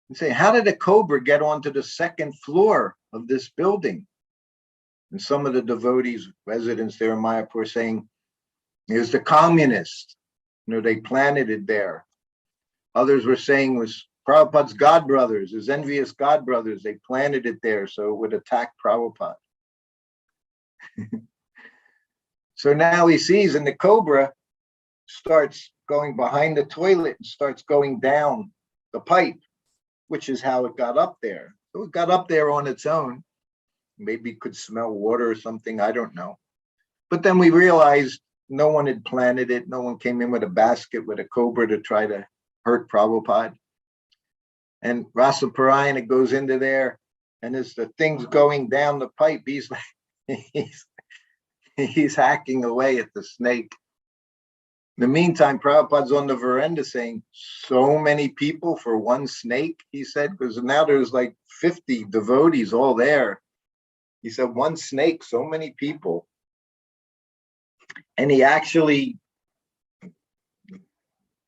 and saying, how did a cobra get onto the second floor of this building? And some of the devotees, residents there in Mayapur, saying, here's the communists. They planted it there. Others were saying it was Prabhupada's godbrothers, his envious godbrothers. They planted it there so it would attack Prabhupada. So now he sees, and the cobra starts going behind the toilet and starts going down the pipe, which is how it got up there. So it got up there on its own. Maybe it could smell water or something, I don't know. But then we realized no one had planted it. No one came in with a basket with a cobra to try to hurt Prabhupada. And Rasaparayana goes into there, and as the thing's going down the pipe, he's hacking away at the snake. In the meantime, Prabhupada's on the veranda saying, so many people for one snake, he said, because now there's like 50 devotees all there. He said, one snake, so many people. And he actually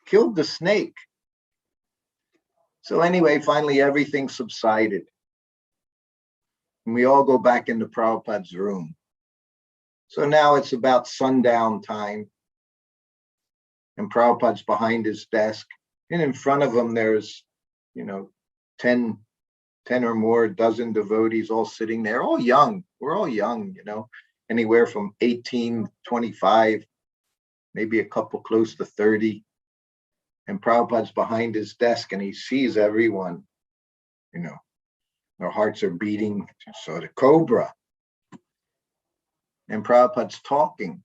killed the snake. So anyway, finally, everything subsided. And we all go back into Prabhupada's room. So now it's about sundown time. And Prabhupada's behind his desk. And in front of him, there's, 10 or more dozen devotees all sitting there, all young. We're all young, anywhere from 18, 25, maybe a couple close to 30. And Prabhupada's behind his desk and he sees everyone, their hearts are beating. So the cobra. And Prabhupada's talking.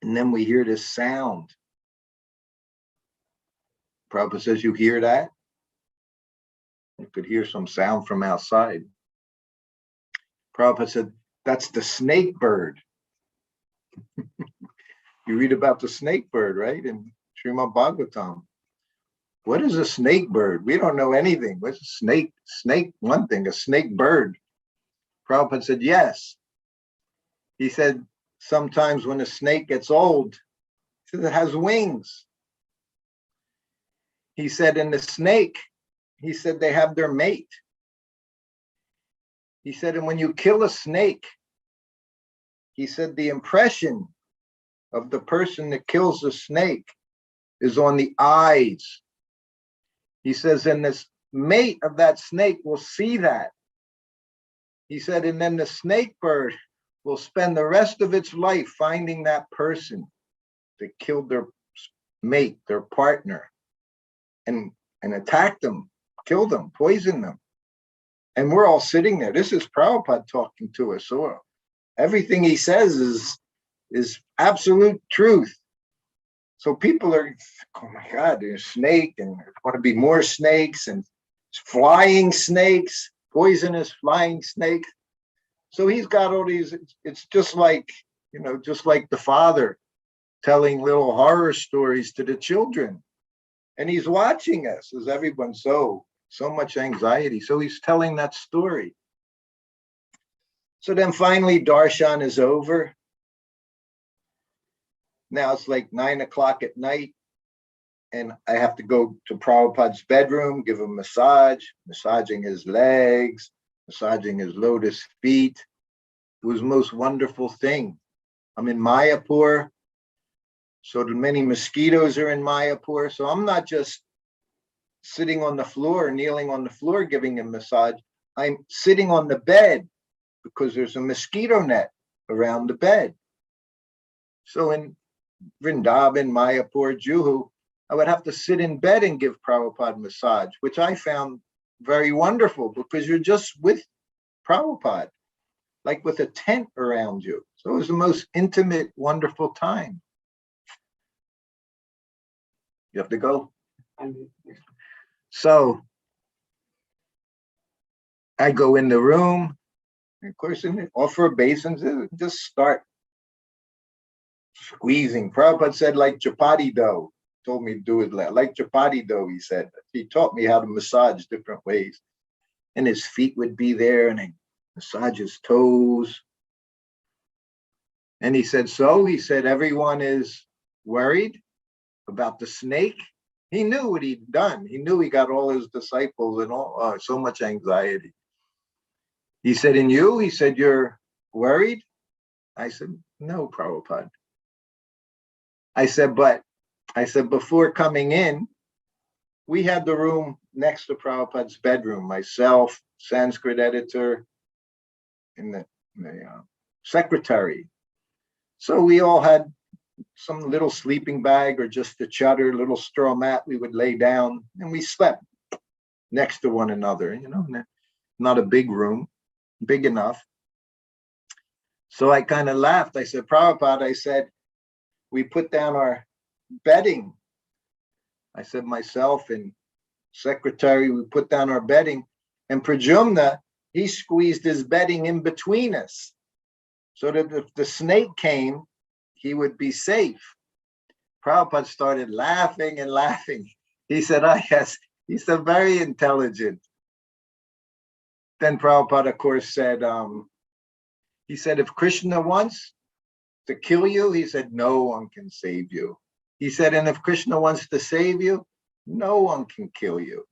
And then we hear this sound. Prabhupada says, you hear that? You could hear some sound from outside. Prabhupada said, that's the snake bird. You read about the snake bird, right? In Srimad Bhagavatam. What is a snake bird? We don't know anything. What's a snake? Snake, one thing, a snake bird. Prabhupada said, yes. He said, sometimes when a snake gets old, he said it has wings. He said, in the snake, he said they have their mate. He said, and when you kill a snake, he said the impression of the person that kills the snake is on the eyes. He says, and this mate of that snake will see that. He said, and then the snake bird will spend the rest of its life finding that person that killed their mate, their partner, and attack them, kill them, poison them. And we're all sitting there. This is Prabhupada talking to us. So everything he says is absolute truth. So people are, oh my God, there's a snake, and there want to be more snakes, and flying snakes, poisonous flying snakes. So he's got all these, it's just like, just like the father telling little horror stories to the children. And he's watching us as everyone's so much anxiety. So he's telling that story. So then finally darshan is over. Now it's like 9 o'clock at night. And I have to go to Prabhupada's bedroom, give him a massage, massaging his legs, massaging his lotus feet. It was the most wonderful thing. I'm in Mayapur. So the many mosquitoes are in Mayapur. So I'm not just sitting on the floor, kneeling on the floor, giving him a massage. I'm sitting on the bed because there's a mosquito net around the bed. So in Vrindavan, Mayapur, Juhu, I would have to sit in bed and give Prabhupada massage, which I found very wonderful because you're just with Prabhupada, like with a tent around you. So it was the most intimate, wonderful time. You have to go? So I go in the room, and of course, offer basins, just start squeezing. Prabhupada said, like chapati dough. Told me to do it like chapati dough, he said. He taught me how to massage different ways. And his feet would be there, and I massage his toes. And he said, so? He said, everyone is worried about the snake. He knew what he'd done. He knew he got all his disciples and all so much anxiety. He said, and you? He said, you're worried? I said, no, Prabhupada. I said, before coming in, we had the room next to Prabhupada's bedroom, myself, Sanskrit editor, and the secretary. So we all had some little sleeping bag or just a chadar, little straw mat we would lay down, and we slept next to one another, not a big room, big enough. So I kind of laughed. I said, Prabhupada, I said, we put down our bedding. I said, myself and secretary, we put down our bedding, and Pradyumna, he squeezed his bedding in between us so that if the snake came, he would be safe. Prabhupada started laughing and laughing. He said, yes, he's a very intelligent. Then Prabhupada, of course, said, he said, if Krishna wants to kill you, he said, no one can save you. He said, and if Krishna wants to save you, no one can kill you.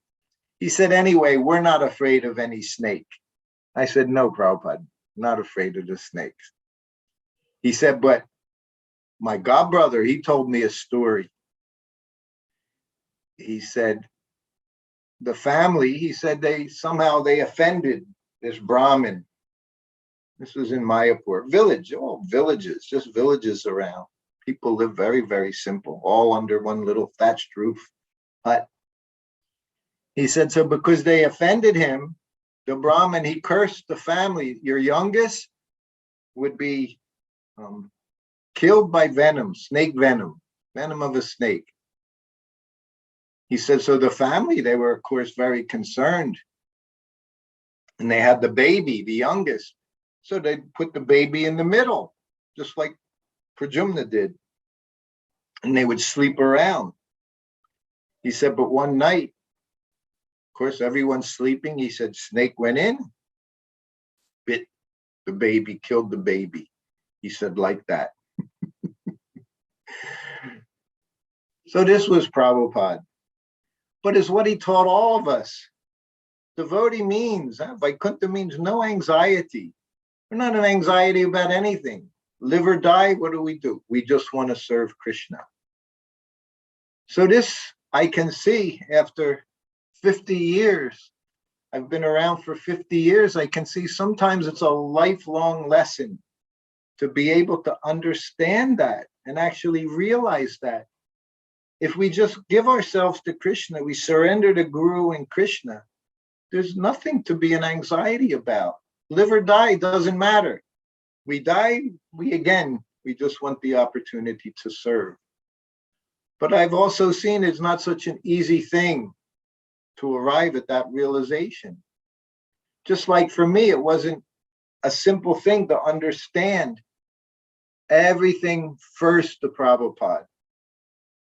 He said, anyway, we're not afraid of any snake. I said, no, Prabhupada, not afraid of the snakes. He said, but my godbrother, he told me a story. He said, the family, he said they offended this Brahmin. This was in Mayapur, village, all villages, just villages around. People live very, very simple, all under one little thatched roof hut. He said, so because they offended him, the Brahmin, he cursed the family. Your youngest would be killed by venom, snake venom of a snake. He said, so the family, they were, of course, very concerned. And they had the baby, the youngest. So they put the baby in the middle, just like Pradyumna did. And they would sleep around. He said, but one night, of course, everyone's sleeping. He said, snake went in, bit the baby, killed the baby. He said, like that. So this was Prabhupada. But it's what he taught all of us. Devotee means, Vaikuntha means no anxiety. We're not in anxiety about anything. Live or die, what do? We just want to serve Krishna. So this, I can see after 50 years, I've been around for 50 years, I can see sometimes it's a lifelong lesson to be able to understand that and actually realize that. If we just give ourselves to Krishna, we surrender to Guru and Krishna, there's nothing to be in anxiety about. Live or die, doesn't matter. We die, we just want the opportunity to serve. But I've also seen it's not such an easy thing to arrive at that realization. Just like for me, it wasn't a simple thing to understand everything first to Prabhupada.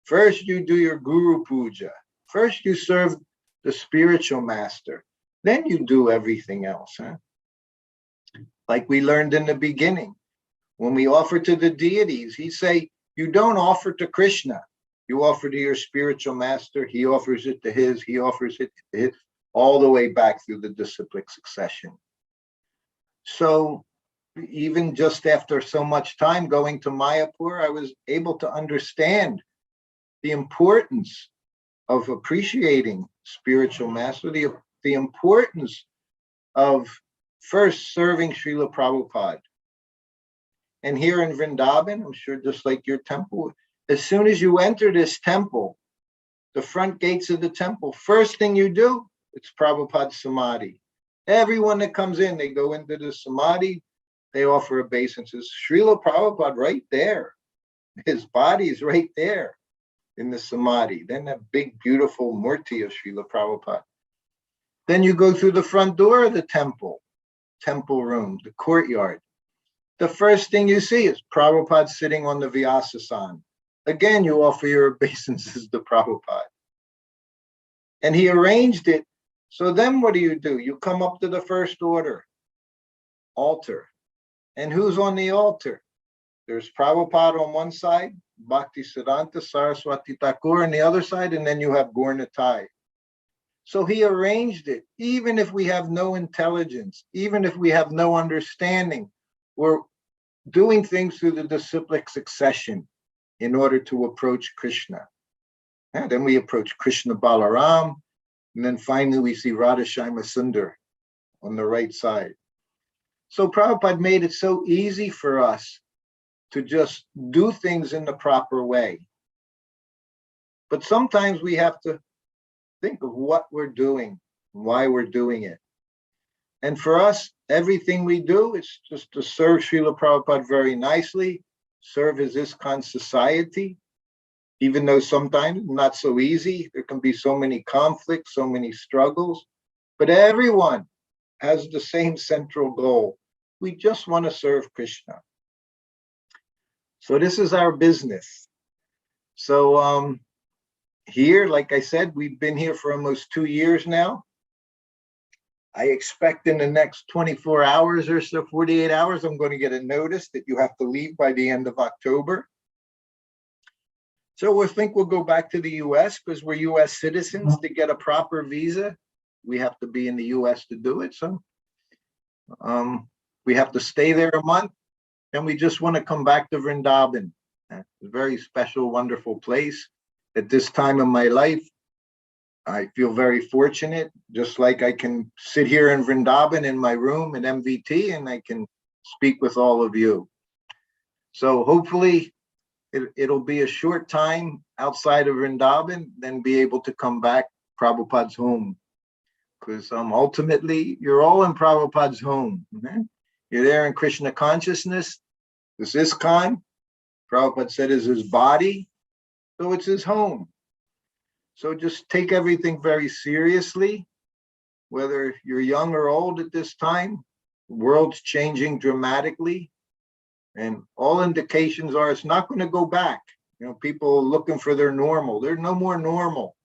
First, you do your Guru Puja. First, you serve the spiritual master. Then you do everything else. Like we learned in the beginning, when we offer to the deities, he'd say, you don't offer to Krishna. You offer to your spiritual master. He offers it to his. He offers it to his, all the way back through the disciplic succession. So even just after so much time going to Mayapur, I was able to understand the importance of appreciating spiritual master, the importance of first serving Srila Prabhupada. And here in Vrindavan, I'm sure just like your temple, as soon as you enter this temple, the front gates of the temple, first thing you do, it's Prabhupada's Samadhi. Everyone that comes in, they go into the Samadhi, they offer obeisance. Srila Prabhupada right there. His body is right there in the Samadhi. Then that big, beautiful Murti of Srila Prabhupada. Then you go through the front door of the temple room, the courtyard. The first thing you see is Prabhupada sitting on the Vyasasana. Again, you offer your obeisances to Prabhupada. And he arranged it. So then what do? You come up to the first order, altar. And who's on the altar? There's Prabhupada on one side, Bhaktisiddhanta Saraswati Thakur on the other side, and then you have Gaur Nitai. So he arranged it. Even if we have no intelligence, even if we have no understanding, we're doing things through the disciplic succession in order to approach Krishna. And then we approach Krishna Balaram, and then finally we see Radhashyamas Sundar on the right side. So Prabhupada made it so easy for us to just do things in the proper way. But sometimes we have to think of what we're doing, why we're doing it. And for us, everything we do is just to serve Srila Prabhupada very nicely, serve his ISKCON society, even though sometimes not so easy. There can be so many conflicts, so many struggles, but everyone has the same central goal. We just want to serve Krishna. So this is our business. So here, like I said, we've been here for almost 2 years now. I expect in the next 24 hours or so, 48 hours, I'm going to get a notice that you have to leave by the end of October. So we think we'll go back to the US because we're US citizens. To get a proper visa, we have to be in the US to do it. So we have to stay there a month, and we just want to come back to Vrindavan. It's a very special, wonderful place. At this time in my life, I feel very fortunate, just like I can sit here in Vrindavan in my room at MVT and I can speak with all of you. So hopefully it'll be a short time outside of Vrindavan, then be able to come back Prabhupada's home. Because ultimately, you're all in Prabhupada's home. You're there in Krishna consciousness. This ISKCON, Prabhupada said, is his body, so it's his home. So just take everything very seriously, whether you're young or old at this time. The world's changing dramatically, and all indications are it's not going to go back. You know, people looking for their normal. There's no more normal.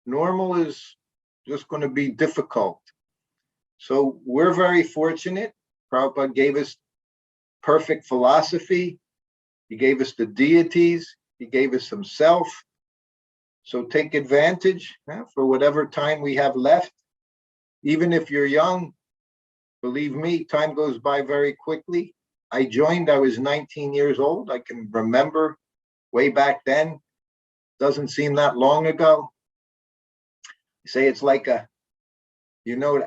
Normal is just going to be difficult. So we're very fortunate. Prabhupada gave us perfect philosophy. He gave us the deities. He gave us himself. So take advantage for whatever time we have left. Even if you're young, believe me, time goes by very quickly. I joined, I was 19 years old. I can remember way back then. Doesn't seem that long ago. You say it's like an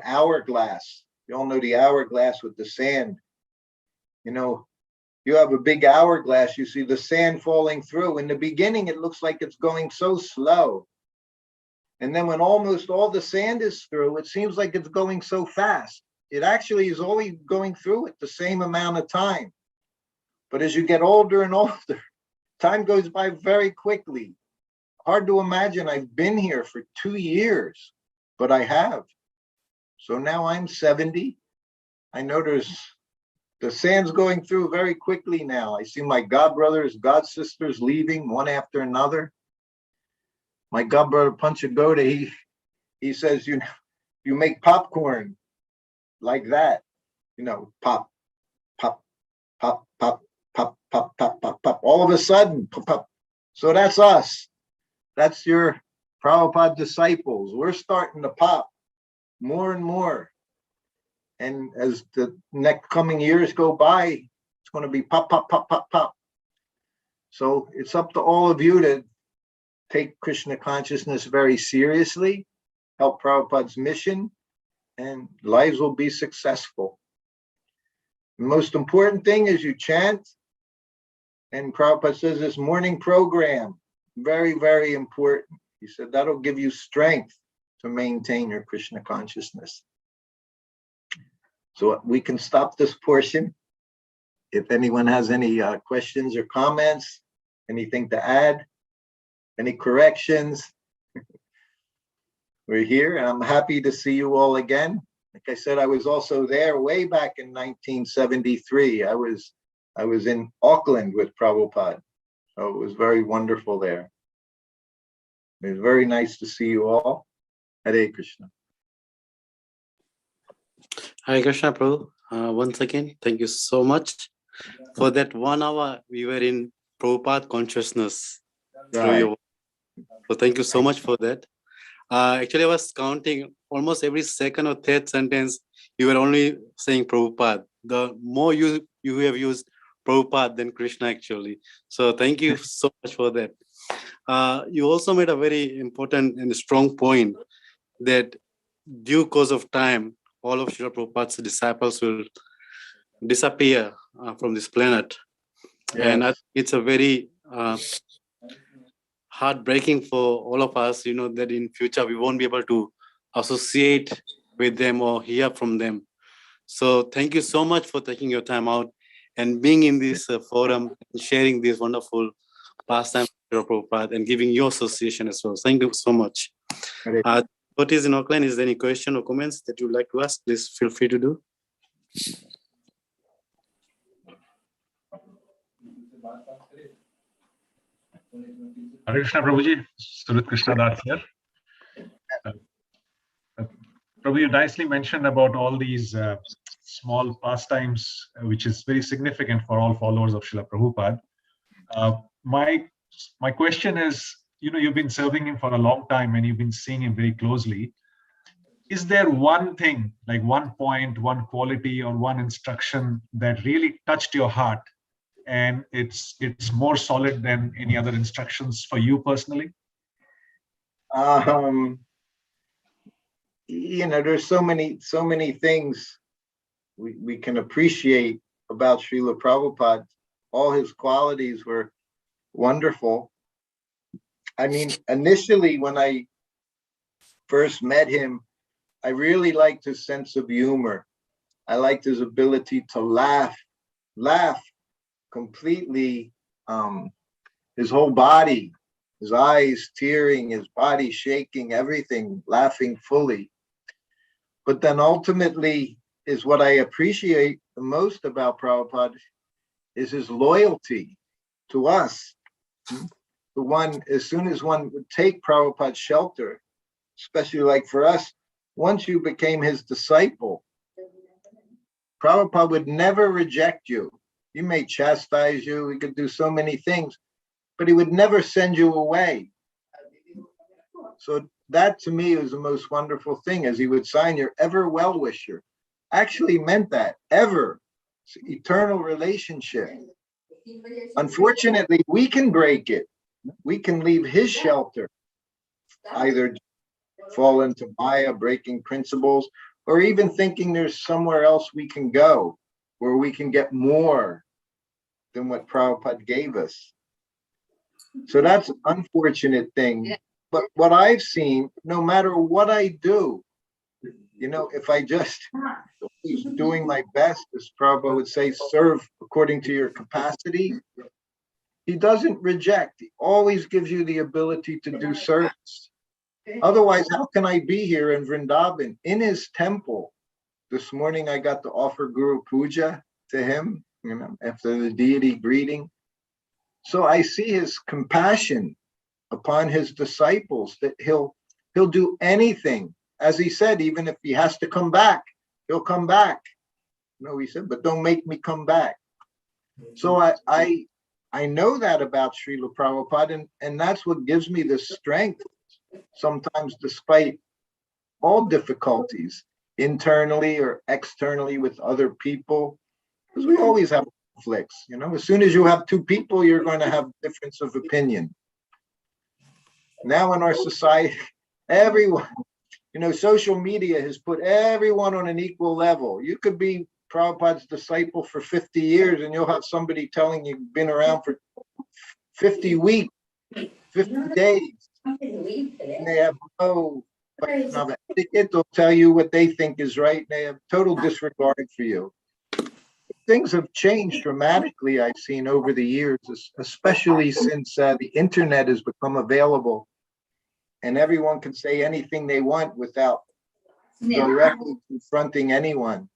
hourglass. You all know the hourglass with the sand. You know, you have a big hourglass, you see the sand falling through. In the beginning, it looks like it's going so slow. And then when almost all the sand is through, it seems like it's going so fast. It actually is only going through at the same amount of time. But as you get older and older, time goes by very quickly. Hard to imagine I've been here for 2 years, but I have. So now I'm 70. I know the sand's going through very quickly now. I see my godbrothers, godsisters leaving one after another. My godbrother Panchagoda, he says, you make popcorn like that, pop, pop, pop, pop, pop, pop, pop, pop, pop. All of a sudden, pop, pop. So that's us. That's your Prabhupada disciples. We're starting to pop more and more. And as the next coming years go by, it's going to be pop, pop, pop, pop, pop. So it's up to all of you to take Krishna consciousness very seriously, help Prabhupada's mission, and lives will be successful. The most important thing is you chant. And Prabhupada says this morning program, very, very important. He said that'll give you strength to maintain your Krishna consciousness. So we can stop this portion. If anyone has any questions or comments, anything to add, any corrections, we're here, and I'm happy to see you all again. Like I said, I was also there way back in 1973. I was in Auckland with Prabhupada, so it was very wonderful there. It was very nice to see you all. Hare Krishna. Hare Krishna, Prabhu. Once again, thank you so much for that 1 hour. We were in Prabhupada consciousness. Right. So thank you so much for that. Actually, I was counting almost every second or third sentence. You were only saying Prabhupada. The more you have used Prabhupada than Krishna, actually. So thank you so much for that. You also made a very important and strong point that due course of time, all of Srila Prabhupada's disciples will disappear from this planet. Yes. And I think it's a very heartbreaking for all of us, that in future we won't be able to associate with them or hear from them. So thank you so much for taking your time out and being in this forum, and sharing this wonderful pastime with Prabhupada and giving your association as well. Thank you so much. What is in Auckland? Is there any question or comments that you'd like to ask? Please feel free to do. Hare Krishna, Prabhuji. Surat Krishna Das here. Prabhu, you nicely mentioned about all these small pastimes, which is very significant for all followers of Srila Prabhupada. My question is, you've been serving him for a long time and you've been seeing him very closely. Is there one thing, like one point, one quality, or one instruction that really touched your heart, and it's more solid than any other instructions for you personally? There's so many things we can appreciate about Srila Prabhupada. All his qualities were wonderful. I mean, initially when I first met him, I really liked his sense of humor. I liked his ability to laugh completely, his whole body, his eyes tearing, his body shaking, everything, laughing fully. But then ultimately is what I appreciate the most about Prabhupada is his loyalty to us. The one, as soon as one would take Prabhupada's shelter, especially like for us, once you became his disciple, Prabhupada would never reject you. He may chastise you, he could do so many things, but he would never send you away. So that to me was the most wonderful thing, as he would sign your ever well-wisher. Actually meant that, ever. It's an eternal relationship. Unfortunately, we can break it. We can leave his shelter, either fall into Maya, breaking principles, or even thinking there's somewhere else we can go, where we can get more than what Prabhupada gave us. So that's an unfortunate thing. But what I've seen, no matter what I do, if I just doing my best, as Prabhupada would say, serve according to your capacity, he doesn't reject. He always gives you the ability to do service. Otherwise, how can I be here in Vrindavan, in his temple? This morning, I got to offer Guru Puja to him, after the deity greeting. So I see his compassion upon his disciples, that he'll do anything. As he said, even if he has to come back, he'll come back. He said, but don't make me come back. So I know that about Srila Prabhupada, and that's what gives me the strength, sometimes despite all difficulties, internally or externally with other people, because we always have conflicts. As soon as you have two people, you're going to have difference of opinion. Now in our society, everyone, social media has put everyone on an equal level. You could be Prabhupada's disciple for 50 years, and you'll have somebody telling you been around for 50 weeks, 50 days, and they have no etiquette. They'll tell you what they think is right, and they have total disregard for you. Things have changed dramatically, I've seen over the years, especially since the internet has become available, and everyone can say anything they want without directly confronting anyone.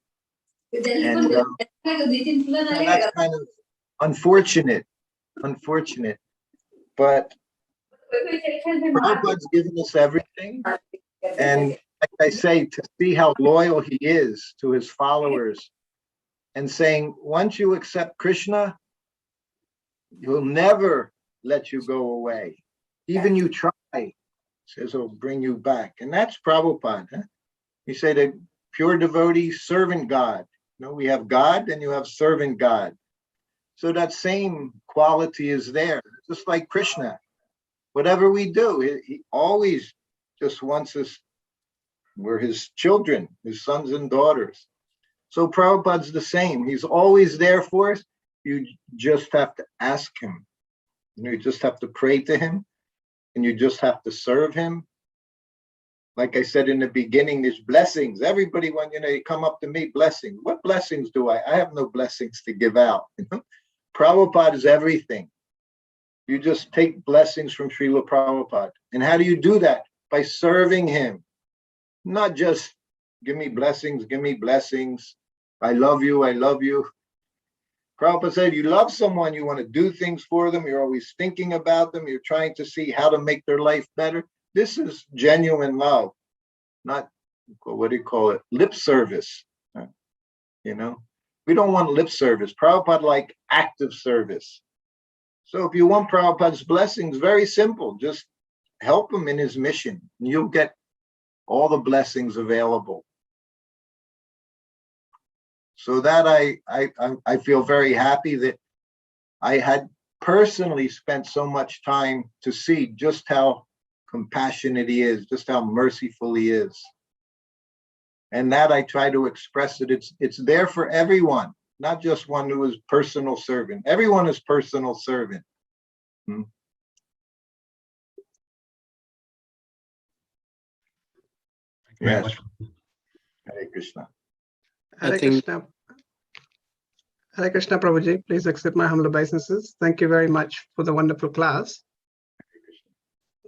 And that's kind of unfortunate, but Prabhupada's given us everything. And like I say, to see how loyal he is to his followers and saying, once you accept Krishna, he'll never let you go away. Even you try, says he'll bring you back. And that's Prabhupada. Huh? He said that pure devotee, servant God. You know, we have God and you have servant God. So that same quality is there, just like Krishna. Whatever we do, he always just wants us, we're his children, his sons and daughters. So Prabhupada's the same. He's always there for us. You just have to ask him. You just have to pray to him, and you just have to serve him. Like I said in the beginning, there's blessings. Everybody, when they come up to me, blessings. What blessings do I? I have no blessings to give out. Prabhupada is everything. You just take blessings from Srila Prabhupada. And how do you do that? By serving him. Not just give me blessings, give me blessings. I love you, I love you. Prabhupada said, you love someone, you want to do things for them, you're always thinking about them, you're trying to see how to make their life better. This is genuine love, not, what do you call it, lip service. You know, we don't want lip service. Prabhupada like active service. So if you want Prabhupada's blessings, very simple, just help him in his mission, and you'll get all the blessings available. So that I feel very happy that I had personally spent so much time to see just how compassionate he is, just how merciful he is. And that I try to express it. It's there for everyone, not just one who is personal servant. Everyone is personal servant. Hmm. Yes. Hare Krishna. Hare Krishna. Hare Krishna, Prabhuji. Please accept my humble obeisances. Thank you very much for the wonderful class.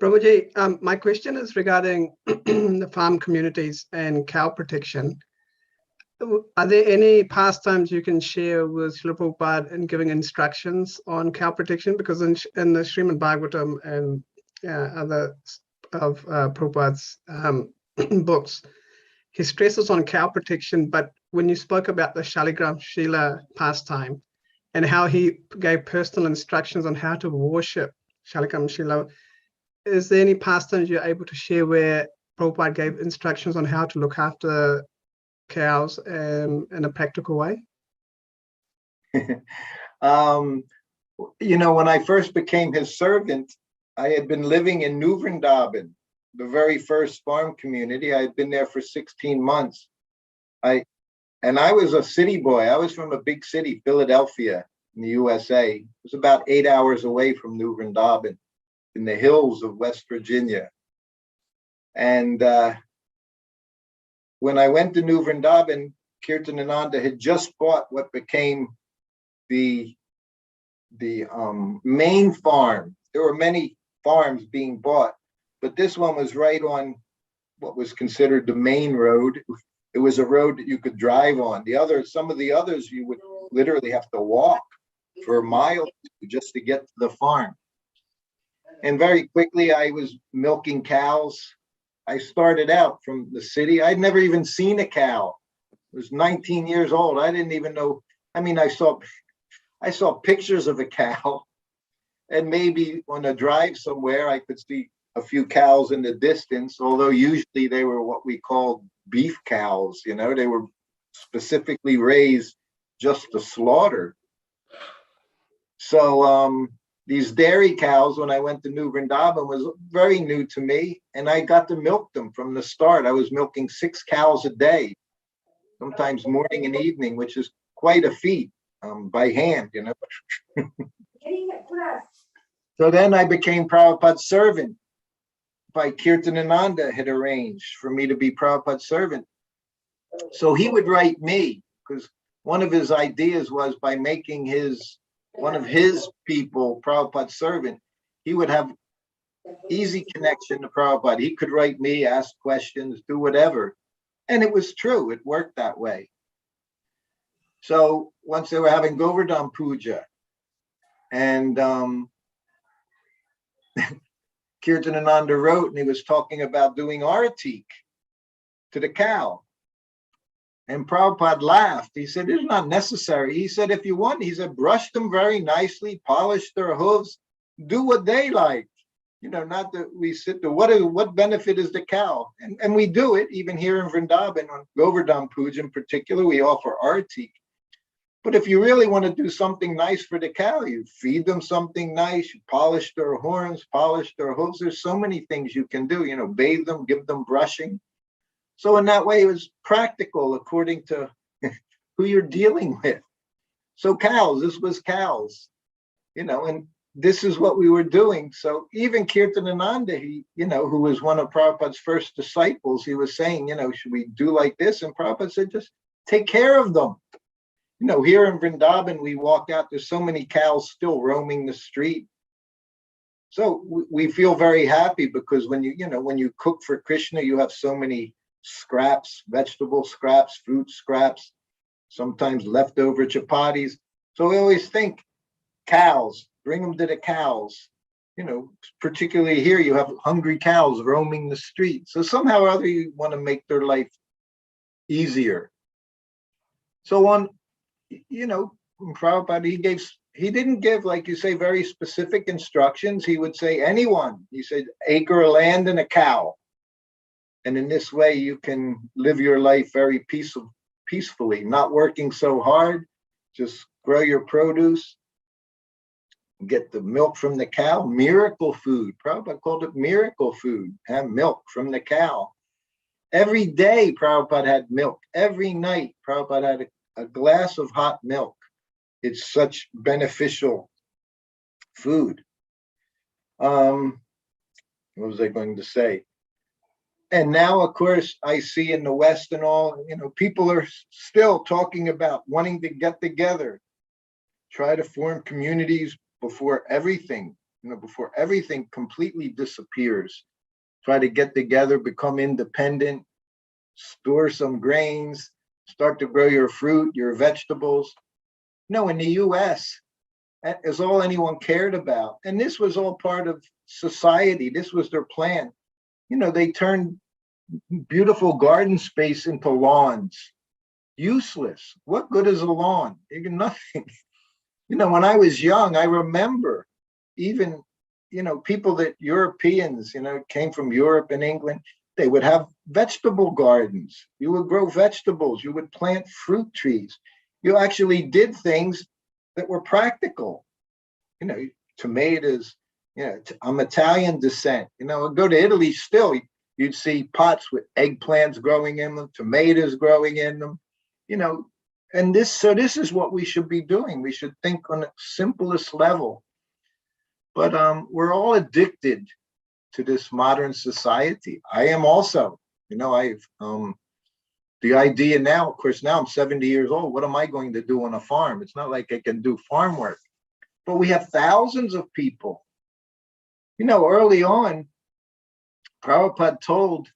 Prabhuji, my question is regarding the farm communities and cow protection. Are there any pastimes you can share with Srila Prabhupada in giving instructions on cow protection? Because in the Srimad Bhagavatam and other of Prabhupada's books, he stresses on cow protection, but when you spoke about the Shaligram Shila pastime and how he gave personal instructions on how to worship Shaligram Shila, is there any pastimes you're able to share where Prabhupada gave instructions on how to look after cows in a practical way? You know, when I first became his servant, I had been living in New Vrindavan, the very first farm community. I had been there for 16 months. And I was a city boy. I was from a big city, Philadelphia, in the USA. It was about 8 hours away from New Vrindavan, in the hills of West Virginia. And when I went to New Vrindavan, Kirtanananda had just bought what became the main farm. There were many farms being bought, but this one was right on what was considered the main road. It was a road that you could drive on. Some of the others, you would literally have to walk for a mile just to get to the farm. And very quickly, I was milking cows. I started out from the city. I'd never even seen a cow. I was 19 years old. I didn't even know. I mean, I saw pictures of a cow, and maybe on a drive somewhere, I could see a few cows in the distance, although usually they were what we called beef cows. You know, they were specifically raised just to slaughter. So these dairy cows, when I went to New Vrindavan, was very new to me, and I got to milk them from the start. I was milking 6 cows a day. sometimes morning and evening, which is quite a feat by hand, you know. So then I became Prabhupada's servant. By Kirtanananda had arranged for me to be Prabhupada's servant. So he would write me, because one of his ideas was by making one of his people Prabhupada's servant, he would have easy connection to Prabhupada. He could write me, ask questions, do whatever. And it was true, it worked that way. So once they were having Govardhan Puja, and Kirtanananda wrote, and he was talking about doing aratik to the cow. And Prabhupada laughed. He said, it's not necessary. He said, if you want, he said, brush them very nicely, polish their hooves, do what they like. You know, not that we sit there, what benefit is the cow? And we do it, even here in Vrindavan, on Govardhan Puja in particular, we offer aratik. But if you really want to do something nice for the cow, you feed them something nice, you polish their horns, polish their hooves. There's so many things you can do, you know, bathe them, give them brushing. So in that way, it was practical according to who you're dealing with. So cows, this was cows, you know, and this is what we were doing. So even Kirtanananda, he, you know, who was one of Prabhupada's first disciples, he was saying, you know, should we do like this? And Prabhupada said, just take care of them. You know, here in Vrindavan, we walk out, there's so many cows still roaming the street. So we feel very happy because when you cook for Krishna, you have so many scraps, vegetable scraps, fruit scraps, sometimes leftover chapatis. So we always think cows, bring them to the cows. You know, particularly here, you have hungry cows roaming the street. So somehow or other, you want to make their life easier. So on, you know, Prabhupada, he didn't give, like you say, very specific instructions. He would say, anyone, he said, acre of land and a cow. And in this way, you can live your life very peacefully, not working so hard, just grow your produce, get the milk from the cow, miracle food. Prabhupada called it miracle food, have milk from the cow. Every day, Prabhupada had milk. Every night, Prabhupada had a glass of hot milk. It's such beneficial food. What was I going to say? And now, of course, I see in the West and all, you know, people are still talking about wanting to get together, try to form communities before everything, you know, before everything completely disappears. Try to get together, become independent, store some grains, start to grow your fruit, your vegetables. No, in the US, that is all anyone cared about. And this was all part of society. This was their plan. You know, they turned beautiful garden space into lawns. Useless. What good is a lawn? Nothing. You know, when I was young, I remember even, you know, people that Europeans, you know, came from Europe and England, they would have vegetable gardens. You would grow vegetables. You would plant fruit trees. You actually did things that were practical. You know, tomatoes, you know, I'm Italian descent. You know, go to Italy still, you'd see pots with eggplants growing in them, tomatoes growing in them, you know, and this is what we should be doing. We should think on the simplest level. But we're all addicted to this modern society. I am also, you know, the idea now, of course, now I'm 70 years old. What am I going to do on a farm? It's not like I can do farm work, but we have thousands of people. You know, early on, Prabhupada told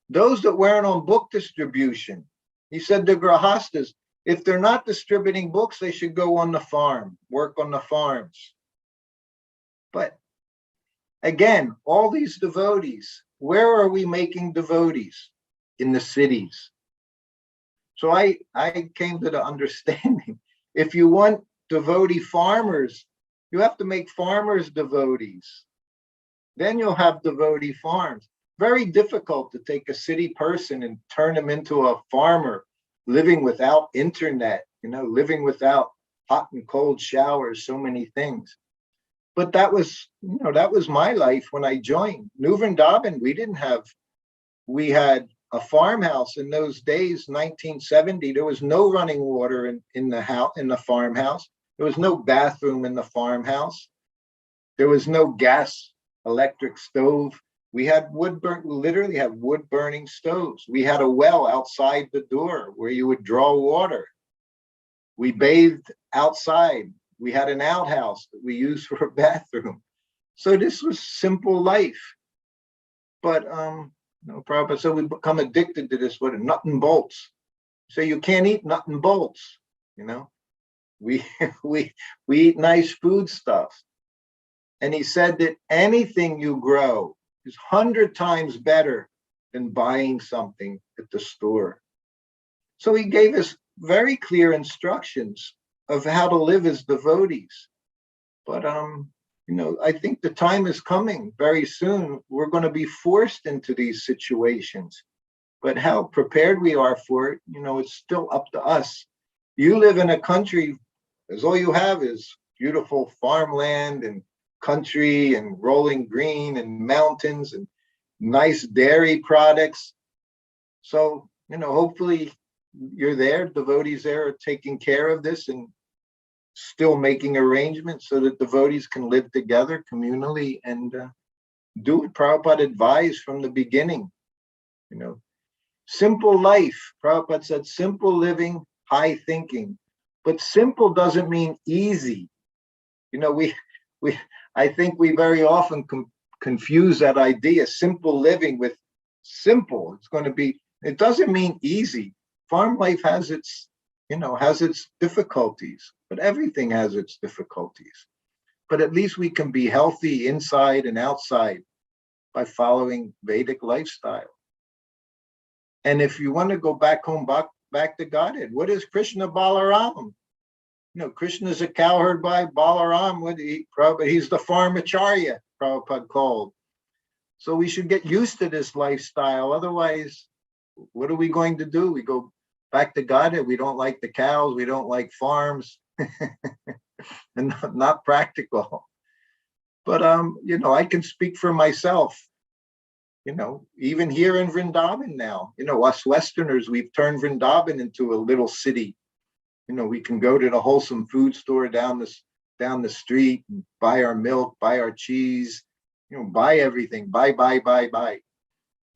those that weren't on book distribution, he said to Grahastas, if they're not distributing books, they should go on the farm, work on the farms. But again, all these devotees, where are we making devotees? In the cities. So I came to the understanding, if you want devotee farmers, you have to make farmers devotees. Then you'll have devotee farms. Very difficult to take a city person and turn them into a farmer, living without internet, you know, living without hot and cold showers, so many things. But that was, you know, that was my life when I joined. New Vrindavan, we had a farmhouse in those days, 1970, there was no running water in the house, in the farmhouse. There was no bathroom in the farmhouse. There was no gas, electric stove. We had literally had wood burning stoves. We had a well outside the door where you would draw water. We bathed outside. We had an outhouse that we used for a bathroom. So this was simple life. But no problem. So we become addicted to this, what, nut and bolts. So you can't eat nut and bolts, you know. We eat nice food stuff. And he said that anything you grow is 100 times better than buying something at the store. So he gave us very clear instructions of how to live as devotees. But you know, I think the time is coming very soon. We're going to be forced into these situations. But how prepared we are for it, you know, it's still up to us. You live in a country, as all you have is beautiful farmland and country and rolling green and mountains and nice dairy products. So, you know, hopefully you're there, devotees there are taking care of this and still making arrangements so that devotees can live together communally and do what Prabhupada advised from the beginning. You know, simple life. Prabhupada said simple living, high thinking. But simple doesn't mean easy. You know, I think we very often confuse that idea, simple living, with simple. It's going to be, it doesn't mean easy. Farm life has its, you know, has its difficulties, but everything has its difficulties. But at least we can be healthy inside and outside by following Vedic lifestyle. And if you want to go back home, back to Godhead, what is Krishna Balarama? You know, Krishna is a cowherd by Balarama. He's the farmacharya, Prabhupada called. So we should get used to this lifestyle. Otherwise, what are we going to do? We go back to Godhead. We don't like the cows. We don't like farms. And not practical. But, you know, I can speak for myself. You know, even here in Vrindavan now, you know, us Westerners, we've turned Vrindavan into a little city. You know, we can go to the wholesome food store down the street and buy our milk, buy our cheese, you know, buy everything, buy.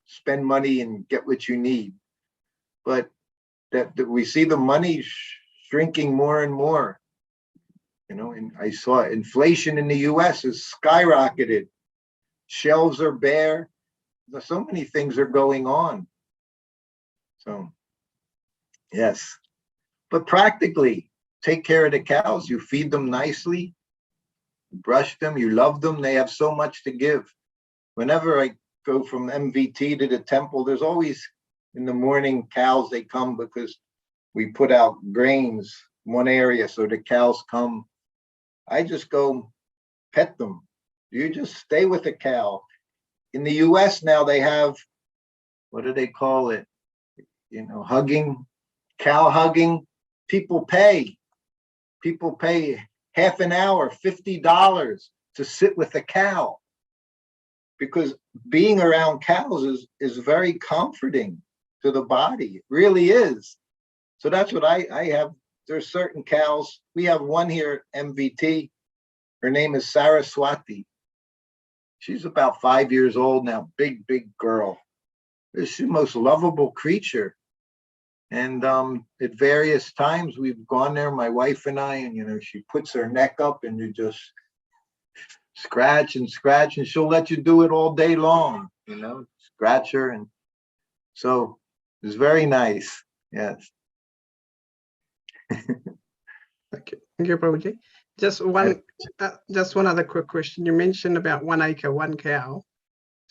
Spend money and get what you need. But that we see the money shrinking more and more. You know, and I saw inflation in the US has skyrocketed. Shelves are bare. So many things are going on. So, yes. But practically, take care of the cows. You feed them nicely, brush them, you love them. They have so much to give. Whenever I go from MVT to the temple, there's always in the morning cows, they come because we put out grains in one area. So the cows come. I just go pet them. You just stay with the cow. In the US now they have, what do they call it? You know, hugging, cow hugging. People pay half an hour, $50 to sit with a cow, because being around cows is very comforting to the body. It really is. So that's what I have. There's certain cows. We have one here at MVT. Her name is Saraswati. She's about 5 years old now, big girl. She's the most lovable creature. And at various times we've gone there, my wife and I, and, you know, she puts her neck up and you just scratch and she'll let you do it all day long, you know, scratch her. And so it's very nice. Yes. Thank you, Prabhuji. Just one other quick question. You mentioned about 1 acre, 1 cow.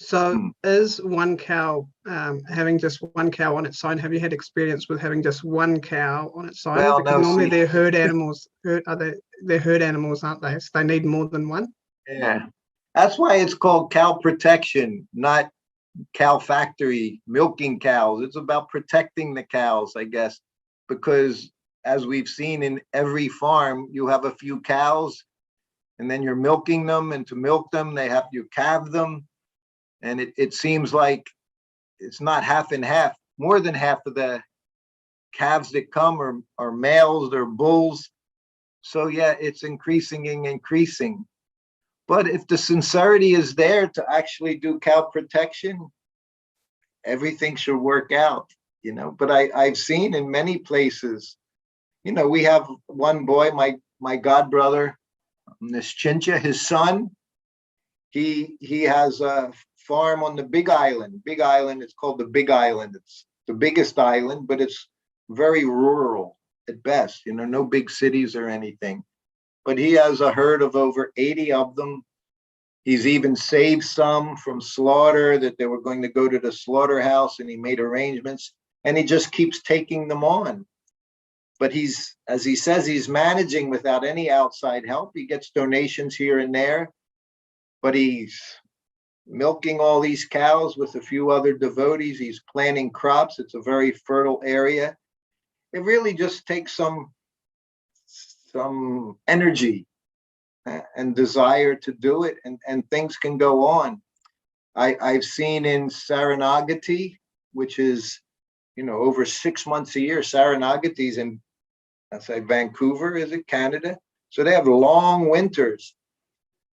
So is one cow having just one cow on its own? Have you had experience with having just one cow on its own? Well, because no, normally they're herd animals. They're herd animals, aren't they? So they need more than one. Yeah, that's why it's called cow protection, not cow factory, milking cows. It's about protecting the cows, I guess, because as we've seen in every farm, you have a few cows and then you're milking them, and to milk them, you calve them. And it seems like it's not half and half. More than half of the calves that come are males, they're bulls. So yeah, it's increasing and increasing. But if the sincerity is there to actually do cow protection, everything should work out, you know. But I've seen in many places, you know, we have one boy, my god brother, Nischincha, his son, he has a farm on the Big Island. Big Island, it's called the Big Island. It's the biggest island, but it's very rural at best, you know, no big cities or anything. But he has a herd of over 80 of them. He's even saved some from slaughter that they were going to go to the slaughterhouse, and he made arrangements, and he just keeps taking them on. But he's, as he says, he's managing without any outside help. He gets donations here and there, but he's milking all these cows with a few other devotees. He's planting crops. It's a very fertile area. It really just takes some energy and desire to do it, and things can go on. I've seen in Saranagati, which is, you know, over 6 months a year. Saranagati's in, I say, Vancouver, is it, Canada? So they have long winters.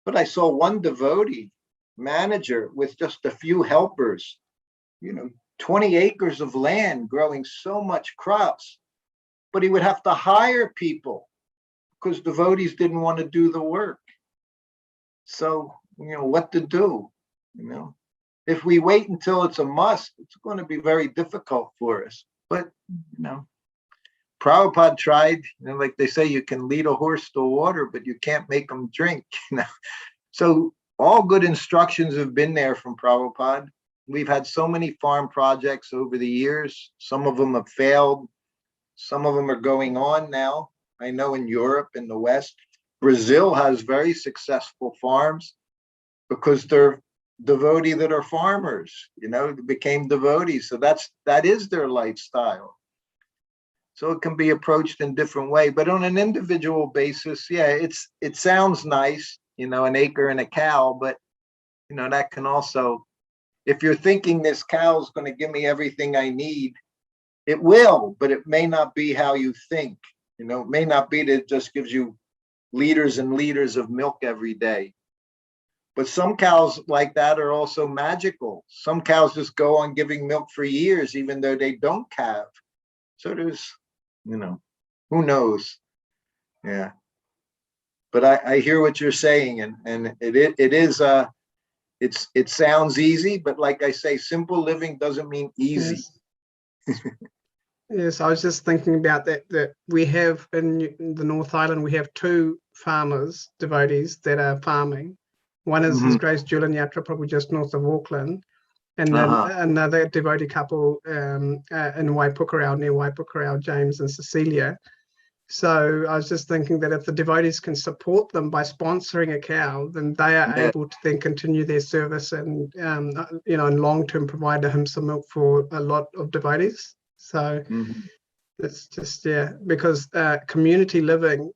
But I saw one devotee manager with just a few helpers, you know, 20 acres of land growing so much crops, but he would have to hire people because devotees didn't want to do the work. So, you know, what to do, you know? If we wait until it's a must, it's going to be very difficult for us. But, you know, Prabhupada tried, you know, like they say, you can lead a horse to water, but you can't make them drink, you know? So all good instructions have been there from Prabhupada. We've had so many farm projects over the years. Some of them have failed. Some of them are going on now. I know in Europe, in the West, Brazil has very successful farms because they're devotees that are farmers, you know, became devotees. So that is their lifestyle. So it can be approached in different way, but on an individual basis, yeah, it sounds nice, you know, an acre and a cow, but you know, that can also, if you're thinking this cow is going to give me everything I need, it will, but it may not be how you think. You know, it may not be that it just gives you liters and liters of milk every day. But some cows like that are also magical. Some cows just go on giving milk for years, even though they don't calve. So there's, you know, who knows? Yeah. But I hear what you're saying, and it sounds easy, but like I say, simple living doesn't mean easy. Yes. Yes, I was just thinking about that we have in the North Island, we have two farmers, devotees that are farming. One is His Grace Julian Yatra, probably just north of Auckland, and then another devotee couple in Waipukurau, near Waipukurau, James and Cecilia. So I was just thinking that if the devotees can support them by sponsoring a cow, then they are able to then continue their service and, you know, and long-term provide ahimsa milk for a lot of devotees. So it's just, yeah, because community living,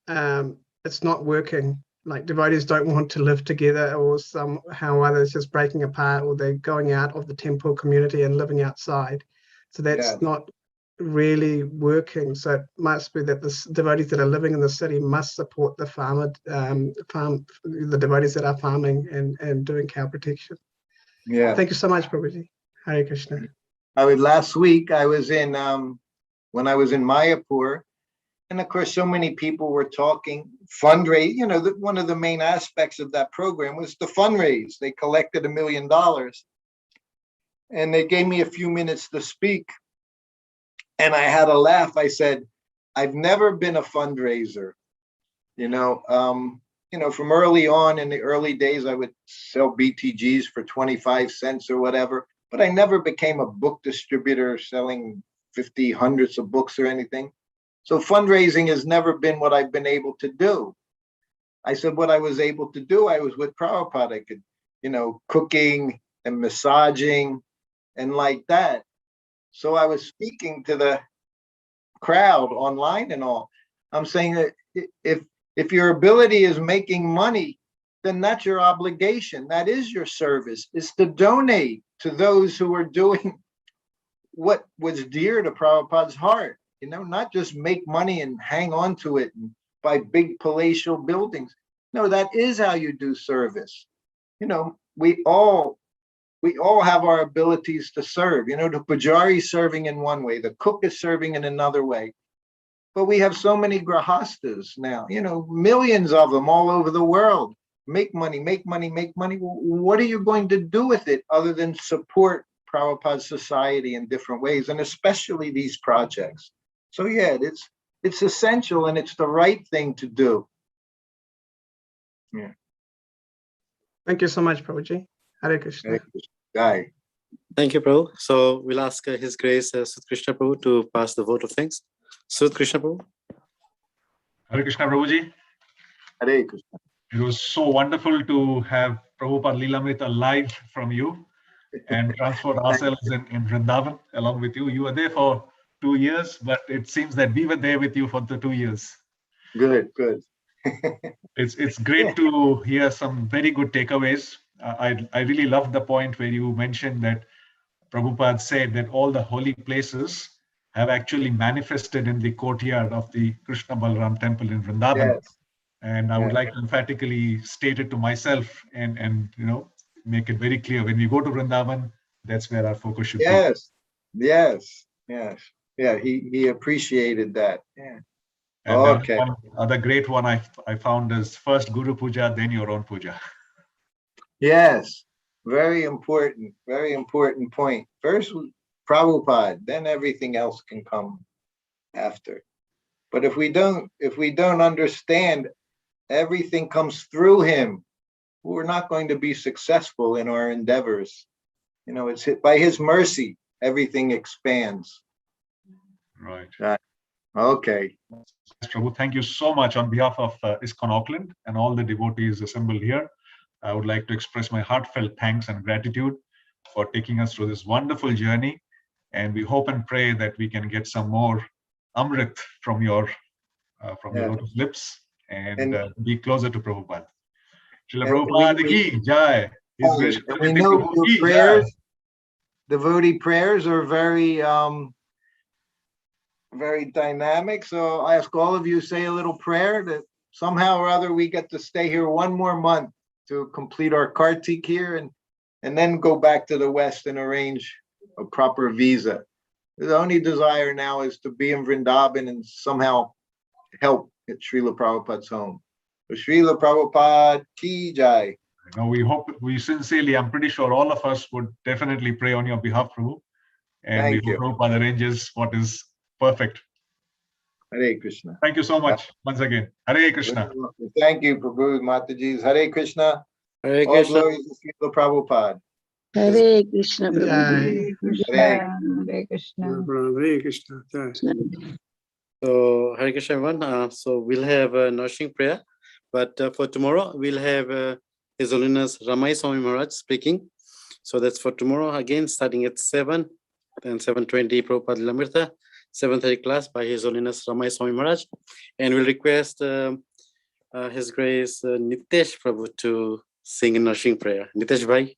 it's not working. Like devotees don't want to live together, or somehow or other it's just breaking apart, or they're going out of the temple community and living outside. So that's not really working. So it must be that the devotees that are living in the city must support the the devotees that are farming and doing cow protection. Yeah. Thank you so much, Prabhuji. Hare Krishna. Last week I was in when I was in Mayapur, and of course so many people were talking fundraise. You know, one of the main aspects of that program was the fundraise. They collected $1 million, and they gave me a few minutes to speak. And I had a laugh. I said, I've never been a fundraiser. You know, from early on in the early days, I would sell BTGs for 25 cents or whatever, but I never became a book distributor selling 50, hundreds of books or anything. So fundraising has never been what I've been able to do. I said, what I was able to do, I was with Prabhupada. I could, you know, cooking and massaging and like that. So I was speaking to the crowd online and all. I'm saying that if your ability is making money, then that's your obligation. That is your service, is to donate those who were doing what was dear to Prabhupada's heart, not just make money and hang on to it and buy big palatial buildings. No, that is how you do service. We all have our abilities to serve. The pujari is serving in one way, the cook is serving in another way. But we have so many grahastas now, millions of them all over the world. Make money, make money, make money. What are you going to do with it other than support Prabhupada's society in different ways, and especially these projects? So yeah, it's essential and it's the right thing to do. Yeah. Thank you so much, Prabhuji. Hare Krishna. Hare Krishna. Thank you, Prabhu. So we'll ask His Grace Srutakirti Prabhu to pass the vote of thanks. Srutakirti Prabhu. Hare Krishna, Prabhuji. Hare Krishna. It was so wonderful to have Prabhupada Lilamrita live from you and transport ourselves in Vrindavan along with you. You were there for 2 years, but it seems that we were there with you for the 2 years. Good. It's great to hear some very good takeaways. I really loved the point where you mentioned that Prabhupada said that all the holy places have actually manifested in the courtyard of the Krishna Balaram temple in Vrindavan. Yes. And I would like to emphatically state it to myself and make it very clear. When we go to Vrindavan, that's where our focus should be. Yes. Yeah, he appreciated that. Yeah. And Okay. one other great one I found is first Guru Puja, then your own puja. Yes. Very important point. First Prabhupada, then everything else can come after. But if we don't understand everything comes through him, we're not going to be successful in our endeavors. It's by his mercy, everything expands. Right. Okay. Prabhu, thank you so much on behalf of ISKCON Auckland and all the devotees assembled here. I would like to express my heartfelt thanks and gratitude for taking us through this wonderful journey. And we hope and pray that we can get some more Amrit from your lotus lips and be closer to Prabhupada. Srila Prabhupada ki jai. We know your prayers, devotee prayers are very very dynamic. So I ask all of you say a little prayer that somehow or other we get to stay here one more month to complete our Kartik here and then go back to the West and arrange a proper visa. The only desire now is to be in Vrindavan and somehow help at Srila Prabhupada's home. So Srila Prabhupada ki jai. We sincerely, I'm pretty sure all of us would definitely pray on your behalf, Prabhu. And Thank we hope Prabhupada arranges what is perfect. Hare Krishna. Thank you so much once again. Hare Krishna. Thank you, Prabhu Mataji's. Hare Krishna. Hare All Krishna. glories to Srila Prabhupada. Hare Krishna, Jai. Hare Krishna. Hare Krishna. So Hare Krishna, everyone. So we'll have a nourishing prayer, but for tomorrow we'll have His Holiness Ramai Swami Maharaj speaking. So that's for tomorrow again, starting at 7, then 7:20 Prabhupada Lilamrita, 7:30 class by His Holiness Ramai Swami Maharaj, and we'll request His Grace Nitesh Prabhu to sing a nourishing prayer. Nitesh Bhai.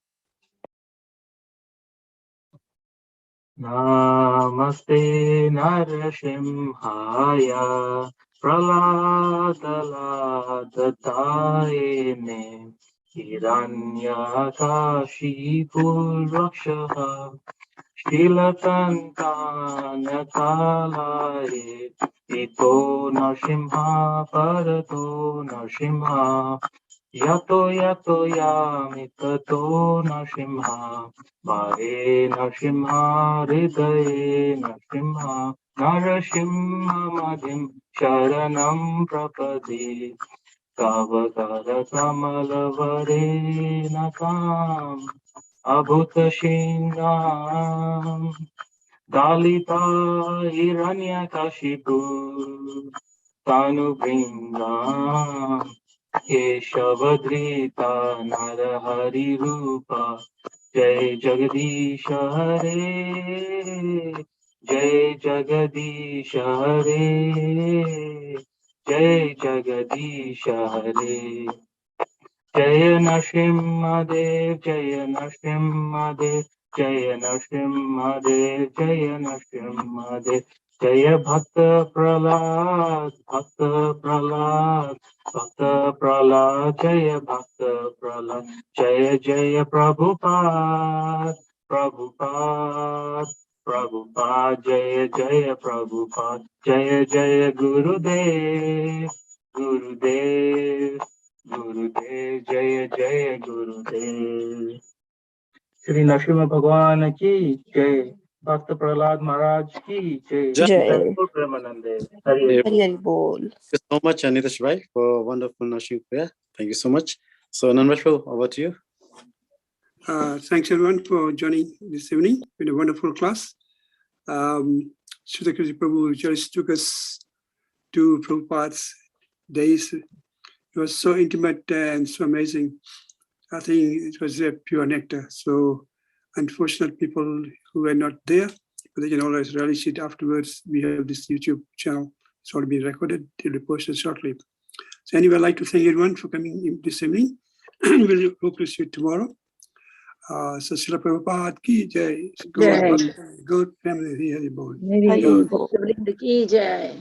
Namaste Narasimhaya Praladaladaye me Hiranyakashipul Rakshaha Shilatantanakalare Ito Narsimha Parato Narsimha Yato yamitato Narsimha Mare Narsimha Hridaye Narsimha Narasimha Madhim Sharanam Prapade Kavakara Kamalavare Nakam Abhuta Shinam Dalita Hiranyakashipu Tanu Bringam Keshavadrita Narahari Rupa Jai Jagadish Hare Jai Jagadish Hare Jai Jagadish Hare Jaya Nrsimhadev Jaya Nrsimhadev Jaya Nrsimhadev, Jaya Nrsimhadev, Jaya Bhakta Prahlad, Bhakta Prahlad, Bhakta Prahlad, Jaya Bhakta Prahlad, Jaya Jaya Prabhupada, Prabhupada, Prabhupada, Jaya Jaya Prabhupada, Jaya Jaya Gurudev, Gurudev, Gurudev, Jaya Jaya Gurudev. Shri Nrsimha Bhagwan ki Jai, Bhakta Prahlad Maharaj ki Jai, Jai. Premanande. Hari Hari Hari Bol. Thank you so much, Anitash Bhai, for wonderful nursing prayer. Thank you so much. So, Nanvashpal, over to you. Thanks everyone for joining this evening. Been a wonderful class. Srutakirti Prabhu just took us to Prabhupada's days. It was so intimate and so amazing. I think it was a pure nectar. So unfortunate people who were not there, but they can always relish it afterwards. We have this YouTube channel. It's already been recorded. It will be posted shortly. So anyway, I'd like to thank everyone for coming in this evening. We'll hope to see you tomorrow. So Srila Prabhupada ki jai. Jai. Good family. Hari Hari Bol. Hari Bol. Ki Jai.